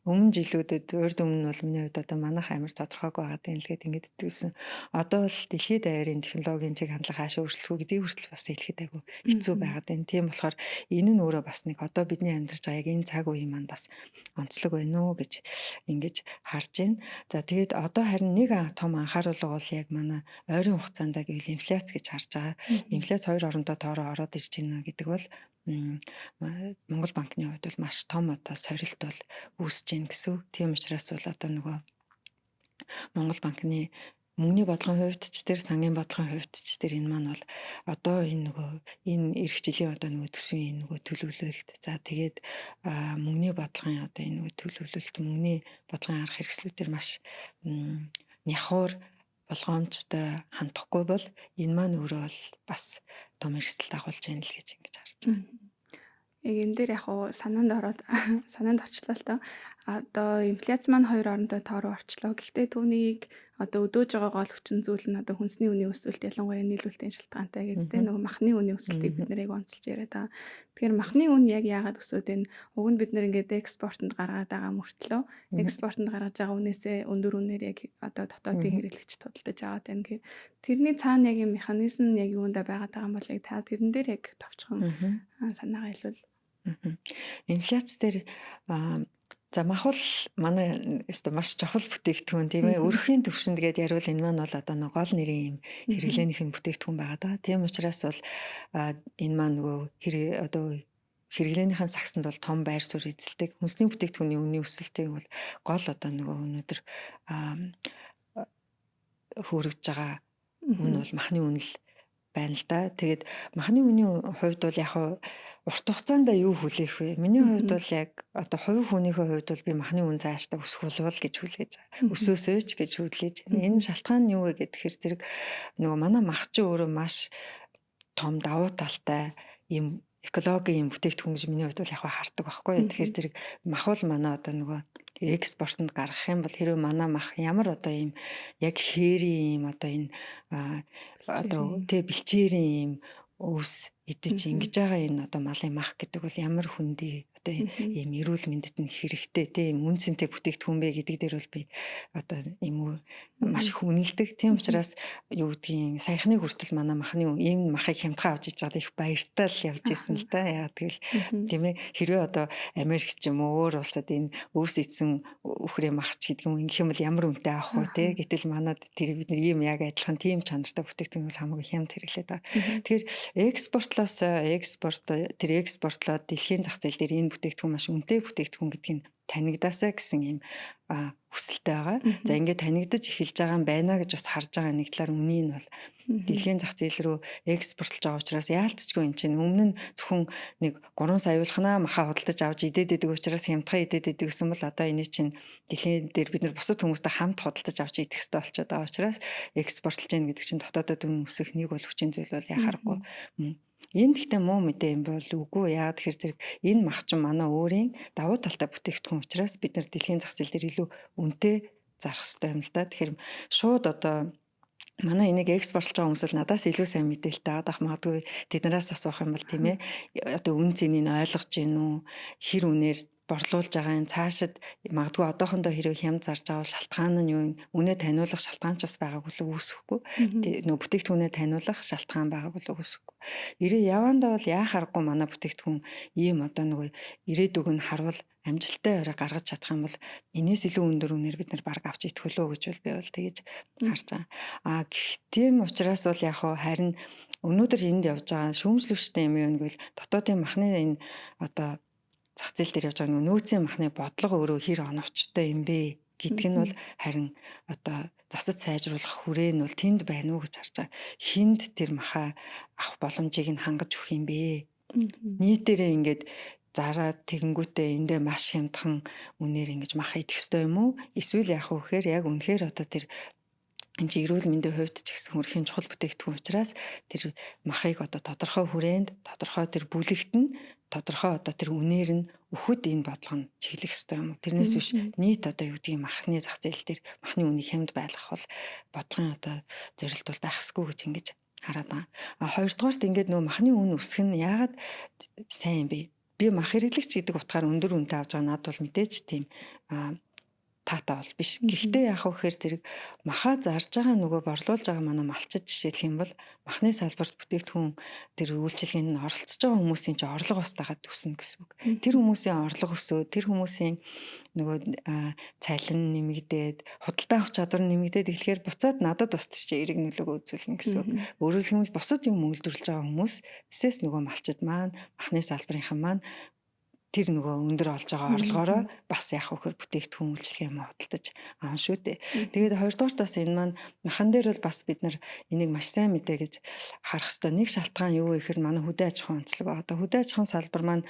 Өмнө жилүүдэд урд өмнө бол миний хувьд одоо манайх амар тодорхойгүй байгаа юм л гээд ингэж итгэсэн. Одоо бол дэлхийд даяарын технологийн чиг хандлага хаашаа өөрчлөх үү гэдгийг хүртэл бас хэлэхэд айгүй хэцүү байгаад байна. Тийм болохоор энэ нь өөрөө бас нэг одоо бидний амьдарч байгаа яг энэ цаг үеийн маань бас онцлог байна уу гэж ингэж харж байна. За тэгээд одоо харин нэг том анхааруулга бол яг манай ойрын хугацаанд гэвэл инфляц гэж харж байгаа. Инфляц хоёр орондоо тоороо ороод ирж байна гэдэг бол Монгол банкны хувьд бол маш том одоо сорилт бол үүсэж байна гэсэн. Тийм учраас бол одоо нөгөө Монгол банкны мөнгөний бодлогын хувьд ч тэр сангийн бодлогын хувьд ч тэр энэ маань бол одоо энэ эх жилийн одоо нөгөө төсвийн нөгөө төлөвлөлт за тэгээд мөнгөний бодлогын одоо энэ нөгөө төлөвлөлт мөнгөний бодлогын арга хэрэгслүүдээр маш няхуур болгоомжтой хандахгүй бол энэ маань өөрөө бол бас том эрсдэл дагуулж байна л гэж ингэж харж байгаа. Яг энэ дээр яг уу санаанд орчлоо л доо. Одоо инфляц маань хоёр орондоо тоор орчлоо. Гэхдээ түүнийг одоо өдөөж байгаа гол хүчин зүйл нь одоо хүнсний үнийн өсөлт ялангуяа нийлүүлэлтийн шалтгаантай гэдэг нөгөө махны үнийн өсөлтийг бид нэр яг онцолж яриад байгаа. Тэгэхээр махны үн яг яагаад өсөөд энэ уг нь бид нэр ингээд экспортод гаргаад байгаа мөртлөө экспортод гаргаж байгаа үнээсээ өндөр үнээр яг одоо дотоодын хэрэглэгч тодтолдож аваад байна гэхээр тэрний цаана яг юм механизм нь яг юундаа байгаад байгаа юм бол яг та тэрэн дээр яг товчхон санаагаа хэлвэл. Инфляц дээр за мах бол манай өстө маш чухал бүтээгдэхүүн тийм ээ. Өрхийн төвшөнд гээд яривал энэ маань бол одоо нэг гол нэрийн юм хэрэглээнийх нь бүтээгдэхүүн байгаа даа. Тийм учраас бол энэ маань нөгөө одоо хэрэглээнийхэн сагсанд бол том байр суурь эзэлдэг. Хүнсний бүтээгдэхүүний үнийн өсөлтийг бол гол одоо нөгөө өнөөдөр хөргөж байгаа үн бол махны үн л байна л да. Тэгээд махны үнийн хувьд бол яг урт хугацаанд юу хүлээх вэ? Миний хувьд бол яг одоо хувь хүнийхээ хувьд бол би махны үн цаашдаа өсөх болов гэж хүлээж байгаа. Өсөөсөөч гэж хүлээж байна. Энэ шалтгаан нь юу вэ гэхээр зэрэг нөгөө манай мах чи өөрөө маш том давуу талтай юм экологийн бүтээгдэхүүн гэж миний хувьд бол яг хардаг байхгүй. Тэгэхээр зэрэг мах бол манай одоо нөгөө экспортод гаргах юм бол хэрвээ манай мах ямар одоо юм яг хээрийн юм одоо энэ одоо бэлчээрийн юм өвс идэж ингэж байгаа энэ одоо малын мах гэдэг бол ямар хүндий одоо ийм эрүүл мэндэд нь хэрэгтэй тийм үн цэнтэй бүтээгдэхүүн бэ гэдэг дээр бол би одоо ийм маш их үнэлдэг. Тийм учраас юу гэдгийг саяхны хүртэл манай махны ийм махыг хямдхан авч иж байгаад их баяртай л явж исэн л да. Яа тэгэл тийм ээ хэрвээ одоо Америк ч юм уу өөр улсад энэ өвс идсэн үхрээ мах ч гэдэг юм ингэх юм бол ямар үнэтэй авах вэ те гэтэл манад тэр бид нар ийм яг адилхан тийм чанартай бүтээгдэхүүн бол хамаагүй хямд хэрэглээд байгаа. Тэгэхээр тэр экспортлоод дэлхийн зах зээл дээр энэ бүтээгдэхүүн маш үнэтэй бүтээгдэхүүн гэдгийг танигдаасаа гэсэн юм хүсэлтэй байгаа. За ингээд танигдаж эхэлж байгаа юм байна гэж бас харж байгаа нэг талаар үнийг нь бол дэлхийн зах зээл рүү экспортлж байгаа учраас яалтчгүй энэ чинь өмнө нь зөвхөн нэг 3 саяулхнаа махаа худалдаж авч идээд идэг учраас хямдхан идээд идэг гэсэн бол одоо энэ чинь дэлхийн дээр бид нар бусад хүмүүстэй хамт худалдаж авч идэх хэрэгтэй болчиход байгаа учраас экспортлж яах гэдэг чинь дотоодод үнэ өсөх нэг бол хүчин зүйл бол яхахгүй мөн. Энэ гэхдээ муу мэдээ юм бол үгүй. Яагаад тэгэхээр зэрэг энэ мах чинь манай өөрийн давуу талтай бүтээгдэхүүн учраас бид нар дэлхийн зах зээл дээр илүү үнэтэй зарах хэрэгтэй юм л да. Тэгэхээр шууд одоо манай энийг экспортлж байгаа хүмүүс л надаас илүү сайн мэдээлэлтэй байгаа магадгүй тэднээс асуух юм бол тийм ээ одоо үн цэнийг ойлгож гин үү хэр үнээр борлуулж байгаа энэ цаашид магадгүй одоохондоо хэрэг хямд зарж байгаа шалтгаан нь юу юм үнэ таниулах шалтгаан ч бас байгаагүй л үүсэхгүй нөө бүтээгдэхүүнээ таниулах шалтгаан байгаагүй л үүсэхгүй ирээ явандаа бол яа харахгүй манай бүтээгдэхүүн ийм одоо нөгөө ирээдүг нь харвал амжилттай орой гаргаж чадах юм бол энэс илүү өндөр үнээр бид нар баг авч идэх хөлөө гэж бол би бол тэгэж харж байгаа. Тийм учраас бол яг харин өнөөдөр энд явж байгаа шүүмжлэгчтэй юм юу гэвэл дотоодын махны энэ одоо зах зээл дээр явж байгаа нөөцийн махны бодлого өөрөө хэр оновчтой юм бэ гэдг нь бол харин одоо засаж сайжруулах хүрээ нь бол тэнд байна уу гэж харж байгаа. Хинд тэр махаа авах боломжийг нь хангаж өгөх юм бэ? Нийтээрээ ингээд зараад тэгэнгүүтээ эндээ маш хямдхан үнээр ингэж мах идэх ёстой юм уу? Эсвэл яах вэ гэхээр яг үнэхээр одоо тэр энэ чинь эрүүл мэндийн хувьд ч гэсэн хөрхийн чухал бүтээгдэхүүн учраас тэр махыг одоо тодорхой хүрээнд, тодорхой тэр бүлэгт нь, тодорхой одоо тэр үнээр нь өгөхөд энэ бодлого нь чиглэх ёстой юм. Тэрнээс биш нийт одоо юу гэдгийг махны зах зээл дээр махны үнийг хямд байлгах бол бодлогын одоо зорилт бол байх ёсгүй гэж ингэж хараад байгаа. А хоёрдугаарт ингээд нөгөө махны үн өсөх нь яагаад сайн бэ? Би мах хэрэглэгч гэдэг утгаар өндөр үнэтэй авч байгаа надад бол мэдээж тийм таатай бол биш. Гэхдээ яах вэ гэхээр зэрэг махаа зарж байгаа нөгөө борлуулж байгаа манай малчид жишээлх юм бол махны салбарт бүтээгдэхүүн тэр үйлчилгээнд нь оролцож байгаа хүмүүсийн ч орлого бас дагаад өснө гэсэн үг. Тэр хүмүүсийн орлого өсөө, тэр хүмүүсийн нөгөө цалин нэмэгдээд, худалдаа авах чадвар нэмэгдээд эхлэхээр буцаад надад бас чи эерэг нөлөөгөө үзүүлнэ гэсэн үг. Өөрөөр хэлбэл бусад юм үйлдвэрлэж байгаа хүмүүсээс нөгөө малчид маань, махны салбарынхан маань тэр нөгөө өндөр олж байгаа орлогоороо бас яах вэ гэхээр бүтээгдэхүүн үйлчилгээ юм худалдаж аав шүү дээ. Тэгээд хоёрдугаарт бас энэ маань махан дээр бол бас бид нар энийг маш сайн мэдээ гэж харах хэрэгтэй. Нэг шалтгаан юу вэ гэхээр манай хөдөө аж ахуйн онцлог. Одоо хөдөө аж ахуйн салбар маань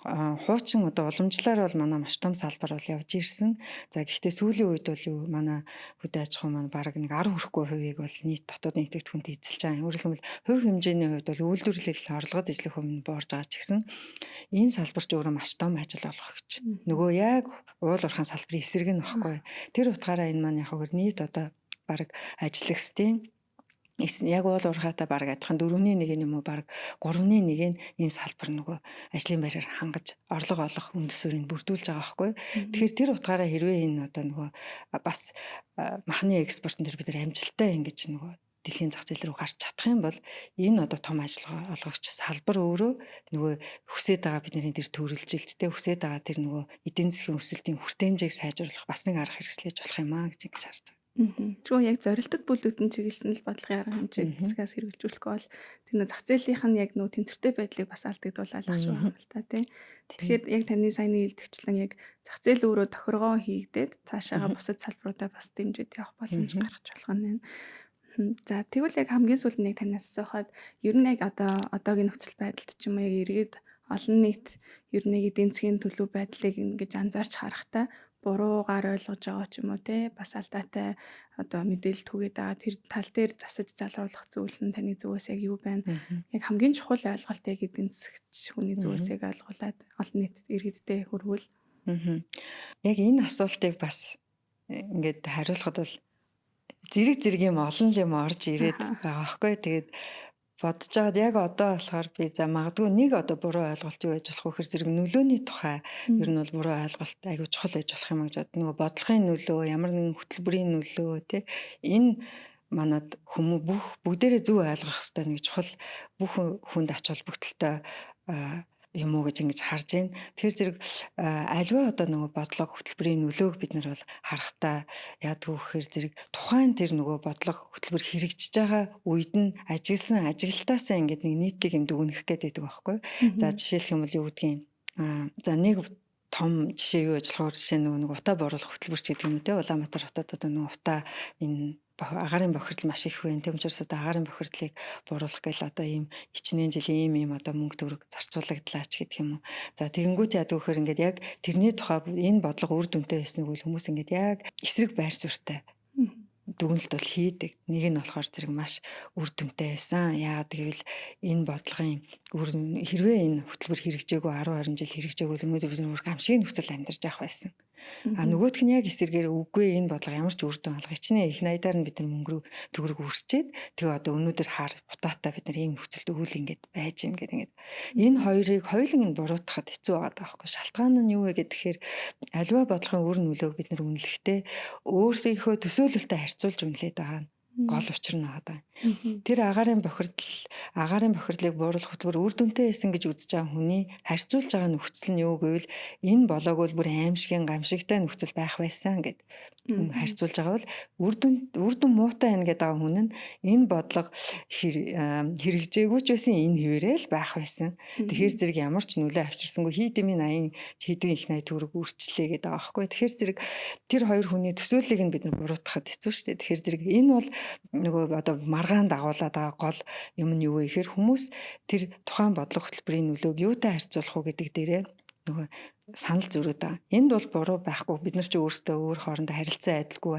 хуучин одоо уламжлалаар бол манай маш том салбар бол явж ирсэн. За гэхдээ сүүлийн үед бол юу манай хөдөө аж ахуй маань бараг нэг 10 хүрэхгүй хувийг бол нийт дотоодын идэвхтэйгт эзэлж байгаа. Өөрөөр хэлбэл хувь хэмжээний хувьд бол үйлдвэрлэл орлогод ижлэх хувь нь буурж байгаа ч гэсэн энэ салбарч өөрөө маш том ажил олгох гэж. Нөгөө яг уул уурхайн салбарын эсрэг нь багхгүй. Тэр утгаараа энэ маань яг хөр нийт одоо бараг ажиллагчдын яг уул уурхаатай бараг адилхан 4/1 юм уу бараг 3/1 энэ салбар нөгөө ажлын байраар хангаж орлого олох үндэс суурийг бүрдүүлж байгаа байхгүй. Тэгэхээр тэр утгаараа хэрвээ энэ одоо нөгөө бас махны экспортын дээр бид нар амжилттай ингэж нөгөө дэлхийн зах зээл рүү гарч чадах юм бол энэ одоо том ажиллагаа олгогч салбар өөрөө нөгөө хүсээд байгаа бидний тэр төрөлжилттэй хүсээд байгаа тэр нөгөө эдийн засгийн өсөлтийн хүртээмжийг сайжруулах бас нэг арга хэрэгслэж болох юм аа гэж ингэж харж байгаа. Зөвхөн яг зорилттой бүлэгтэн чиглэсэн л бодлогын арга хэмжээ хэсгээс хэрэгжүүлэх бол тэр нөө зах зээлийнх нь яг нөө тэнцвэртэй байдлыг бас алдагдуулах шүү юм л та тий. Тэгэхээр яг таны саяны хэлдэгчлэн яг зах зээл өөрөө тохиргоо хийгдээд цаашаага бусад салбаруудаа бас дэмжиж явах боломж гаргаж болох нь байна. За тэгвэл яг хамгийн сүүлд нэг танаас асуухад ер нь яг одоогийн нөхцөл байдалд ч юм уу яг иргэд олон нийт ер нь эдийн засгийн төлөв байдлыг ингэж анзаарч харахтаа буруугаар ойлгож байгаа ч юм уу те бас алдаатай одоо мэдээлэл түгээд байгаа тэр тал дээр засаж залруулах зүйл нь таны зүгээс яг юу байна? Яг хамгийн чухал ойлголт яг эдийн засгч хүний зүгээс яг ойлгуулад олон нийт иргэдтэй хүргүүл. Яг энэ асуултыг бас ингээд хариулахад бол зэрэг юм олон юм орж ирээд байгаа байхгүй. Тэгээд бодож байгаад яг одоо болохоор би за магадгүй нэг одоо буруу ойлголт юу байж болох вэ гэхээр зэрэг нөлөөний тухай ер нь бол буруу ойлголт айгүй чухал байж болох юм гэж бод. Нөгөө бодлогын нөлөө, ямар нэгэн хөтөлбөрийн нөлөө тий энэ манад хүмүүс бүгдээрээ зөв ойлгох хэрэгтэй нэг чухал бүх хүнд ач холбогдолтой юм уу гэж ингэж харж байна. Тэгэхээр зэрэг альва одоо нөгөө бодлого хөтөлбөрийн нөлөөг бид нар бол харахтаа яадгүй гэхээр зэрэг тухайн тэр нөгөө бодлого хөтөлбөр хэрэгжиж байгаа үед нь ажигласан ажиглалтаасаа ингээд нэг нийтлэг юм дүгнэх гэдэг байхгүй. За жишээлх юм бол юу гэдгийг за нэг том жишээ юу гэж болохоор жишээ нөгөө утаа бууруулах хөтөлбөрч гэдэг юм те Улаанбаатар хотод одоо нөгөө утаа энэ агаарын бохирдол маш их байна. Тэм учраас одоо агаарын бохирдлыг бууруулах гэл одоо ийм хичнээн жилийн ийм одоо мөнгө төгрөг зарцуулагдлаач гэдэг юм уу. За тэгэнгүүт яадаг вэхээр ингээд яг тэрний тухай энэ бодлого үр дүнтэй байсныг бол хүмүүс ингээд яг эсрэг байр суурьтай дүгнэлт бол хийдэг. Нэг нь болохоор зэрэг маш үр дүнтэй байсан. Яагаад гэвэл энэ бодлогын хэрвээ энэ хөтөлбөр хэрэгжээгүй 10 20 жил хэрэгжээгүй өнөөдөр бид нөр гамшигын нөхцөл амьдарч явах байсан. А нөгөөх нь яг эсэргээр үгүй энэ бодлого ямар ч үр дүн алга хичнээн их найдаар нь бид нар мөнгө рүү төгрөг үрчээд тэгээ одоо өнөөдөр хаар утаатай бид нар ийм нөхцөлд өгүүл ингээд байж гин гэдэг ингээд энэ хоёрыг хоёуланг нь буруутгахад хэцүү байгаа даахгүй. Шалтгаан нь юу вэ гэхээр аливаа бодлогын үр нөлөөг бид нар үнэлэхдээ өөрийнхөө төсөөлөлтөд харьцуулж үнэлээд байгаа гол учир нь байгаа. Тэр агаарын бохирдлыг бууруулах хөтөлбөр үр дүнтэй байсан гэж үзэж байгаа хүний харьцуулж байгаа нөхцөл нь юу гэвэл энэ болоогүй бүр аимшигын гамшигтай нөхцөл байх байсан гэд харьцуулж байгаа бол үр дүн муутай байна гэдэг хүн нь энэ бодлого хэрэгжээгүй ч байсан энэ хിവэрэл байх байсан. Тэгэхээр зэрэг ямар ч нөлөө авчирсангүй хийдэмийн 80 хийдэн их 80 төгрөг үрчлээ гэдэг байгаа байхгүй. Тэгэхээр зэрэг тэр хоёр хүний төсөөллийг нь бид нар буруутгахад хэцүү шүү дээ. Тэгэхээр зэрэг энэ бол нөгөө одоо маргаан дагуулад байгаа гол юм нь юу вэ гэхээр хүмүүс тэр тухайн бодлого хөтөлбөрийн нөлөөг юутай харьцуулах уу гэдэг дээрээ нөгөө санал зөрүүд байгаа. Энд бол буруу байхгүй. Бид нар ч өөрсдөө өөр хоорондоо харилцаа адилгүй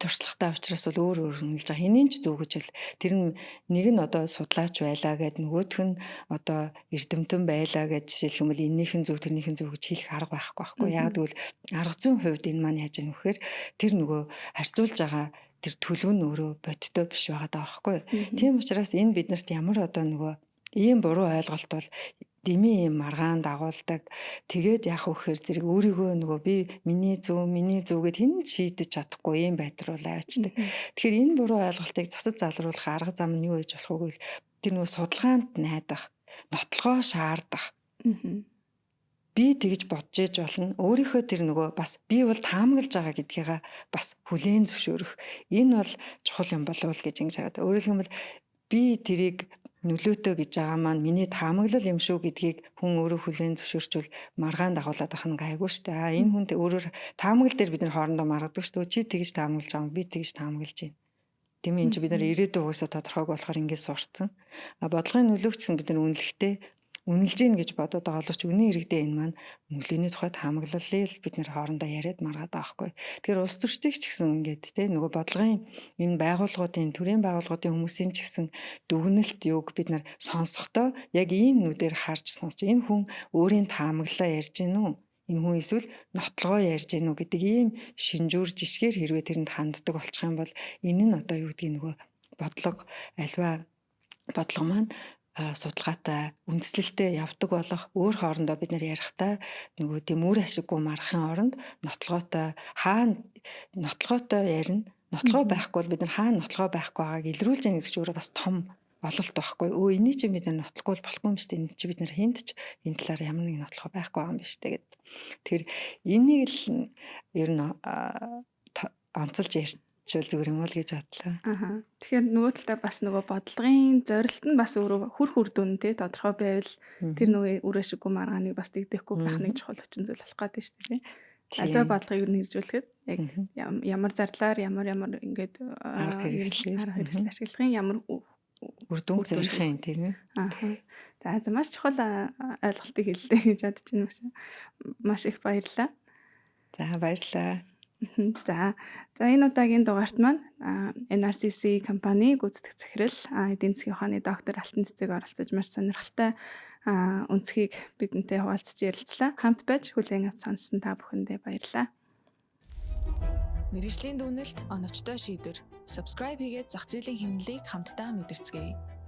туршлагатай учраас бол өөр үнэлж байгаа. Хинэн ч зөв гэж бол тэр нь нэг нь одоо судлаач байлаа гэд нөгөөх нь одоо эрдэмтэн байлаа гэж жишээлх юм бол эннийх нь зөв тэрнийх нь зөв гэж хэлэх арга байхгүй. Яг тэгвэл арга зүйн хувьд энэ маань яаж юм вэхээр тэр нөгөө харьцуулж байгаа тэр төлөв нь өөрөө бодиттой биш байгаа даа байхгүй. Тийм учраас энэ биднэрт ямар одоо нөгөө ийм буруу ойлголт бол дими юм маргаан дагуулдаг. Тэгээд яах вэ гэхээр зэрэг өөрийгөө нөгөө би миний зөв гэд хэн шийдэж чадахгүй юм байдруу авчдаг. Тэгэхээр энэ буруу ойлголтыг засаж залруулах арга зам нь юу гэж болох вэ гэвэл тэр нөгөө судалгаанд найдах, нотлогоо шаардах. Би тэгж бодож ээж болно. Өөрийнхөө тэр нөгөө бас би бол таамаглаж байгаа гэдгийгээ бас хүлээн зөвшөөрөх. Энэ бол чухал юм болов уу гэж ингэж хараад. Өөрөөр хэлбэл би тэрийг нөлөөтэй гэж байгаа маань миний таамаглал юм шүү гэдгийг хүн өөрөө хүлээн зөвшөөрчвөл маргаан дагуулад ах нь гайгүй шүү дээ. Энэ хүн өөрөөр таамаглал дээр бид нар хоорондоо маргадаг шүү дээ. Чи тэгж таамаглаж байгаа юм, би тэгж таамаглаж байна. Тийм энэ чи бид нар ирээдүйн угаасаа тодорхойг болохоор ингэж сурцсан. Бодлогын нөлөөгч гэсэн бид нар үнэлэхдээ үнэлж гин гэж бодоод байгаа боловч үнийн иргэдээ энэ маань нүглэний тухайд таамаглалыг бид нэр хоорондоо яриад маргаад байгаа хгүй. Тэгэхээр улс төрчдийг ч гэсэн ингээд те нөгөө бодлогын энэ байгууллагуудын төрийн байгууллагуудын хүмүүсийн ч гэсэн дүгнэлт юуг бид нар сонсохдоо яг ийм нүдээр харж сонсч энэ хүн өөрийн таамаглалаа ярьж гин үү? Энэ хүн эсвэл нотлогоо ярьж гин үү гэдэг ийм шинжүүр жишгээр хэрвээ тэрэнд ханддаг болчих юм бол энэ нь одоо юу гэдгийг нөгөө бодлого альва бодлого маань судалгаатай үндэслэлтэй явдаг болох өөр хоорондоо бид нар ярихдаа нөгөө тийм үр ашиггүй марахын оронд нотлогоотой ярина. Нотлогоо байхгүй бол бид нар хаана нотлогоо байхгүй байгааг илрүүлж яах гэж өөрөө бас том ололт байхгүй. Энийг чи бид нар нотлохгүй болохгүй юм шүү дээ. Энд чи бид нар хинт ч энэ талаар ямар нэг нотлогоо байхгүй байгаа юм биш тэгээд тэр энийг л ер нь онцолж ярьж зүгээр юм уу гэж бодлоо. Тэгэхээр нөгөө талдаа бас нөгөө бодлогын зорилт нь бас өөрөө үр дүн тий тодорхой байвал тэр нөгөө үр ашиггүй маргааныг бас дэгдэхгүй байх нэг чухал хүчин зүйл болох гэдэг шүү дээ. Аливаа бодлогыг юу нэржүүлэхэд яг ямар зарлаар ямар ингээд арга хэрэгсэл ашиглахын ямар үр дүн зорилгын тийм ээ. За маш чухал ойлголтыг хэллээ гэж бодож байна шүү. Маш их баярлалаа. За баярлалаа. За энэ удаагийн дугаарт маань NRCC компани гүйцэтгэх захирал эдийн засгийн ухааны доктор Алтан Цэцэг оролцож маш сонирхолтой үнцгийг бидэнтэй хуваалцаж ярилцлаа. Хамт байж хүлээн авч сонссон та бүхэндээ баярлалаа. Мэргэжлийн дүгнэлт оновчтой шийдвэр. Subscribe хийгээд зах зээлийн хэмнэлийг хамтдаа мэдэрцгээе.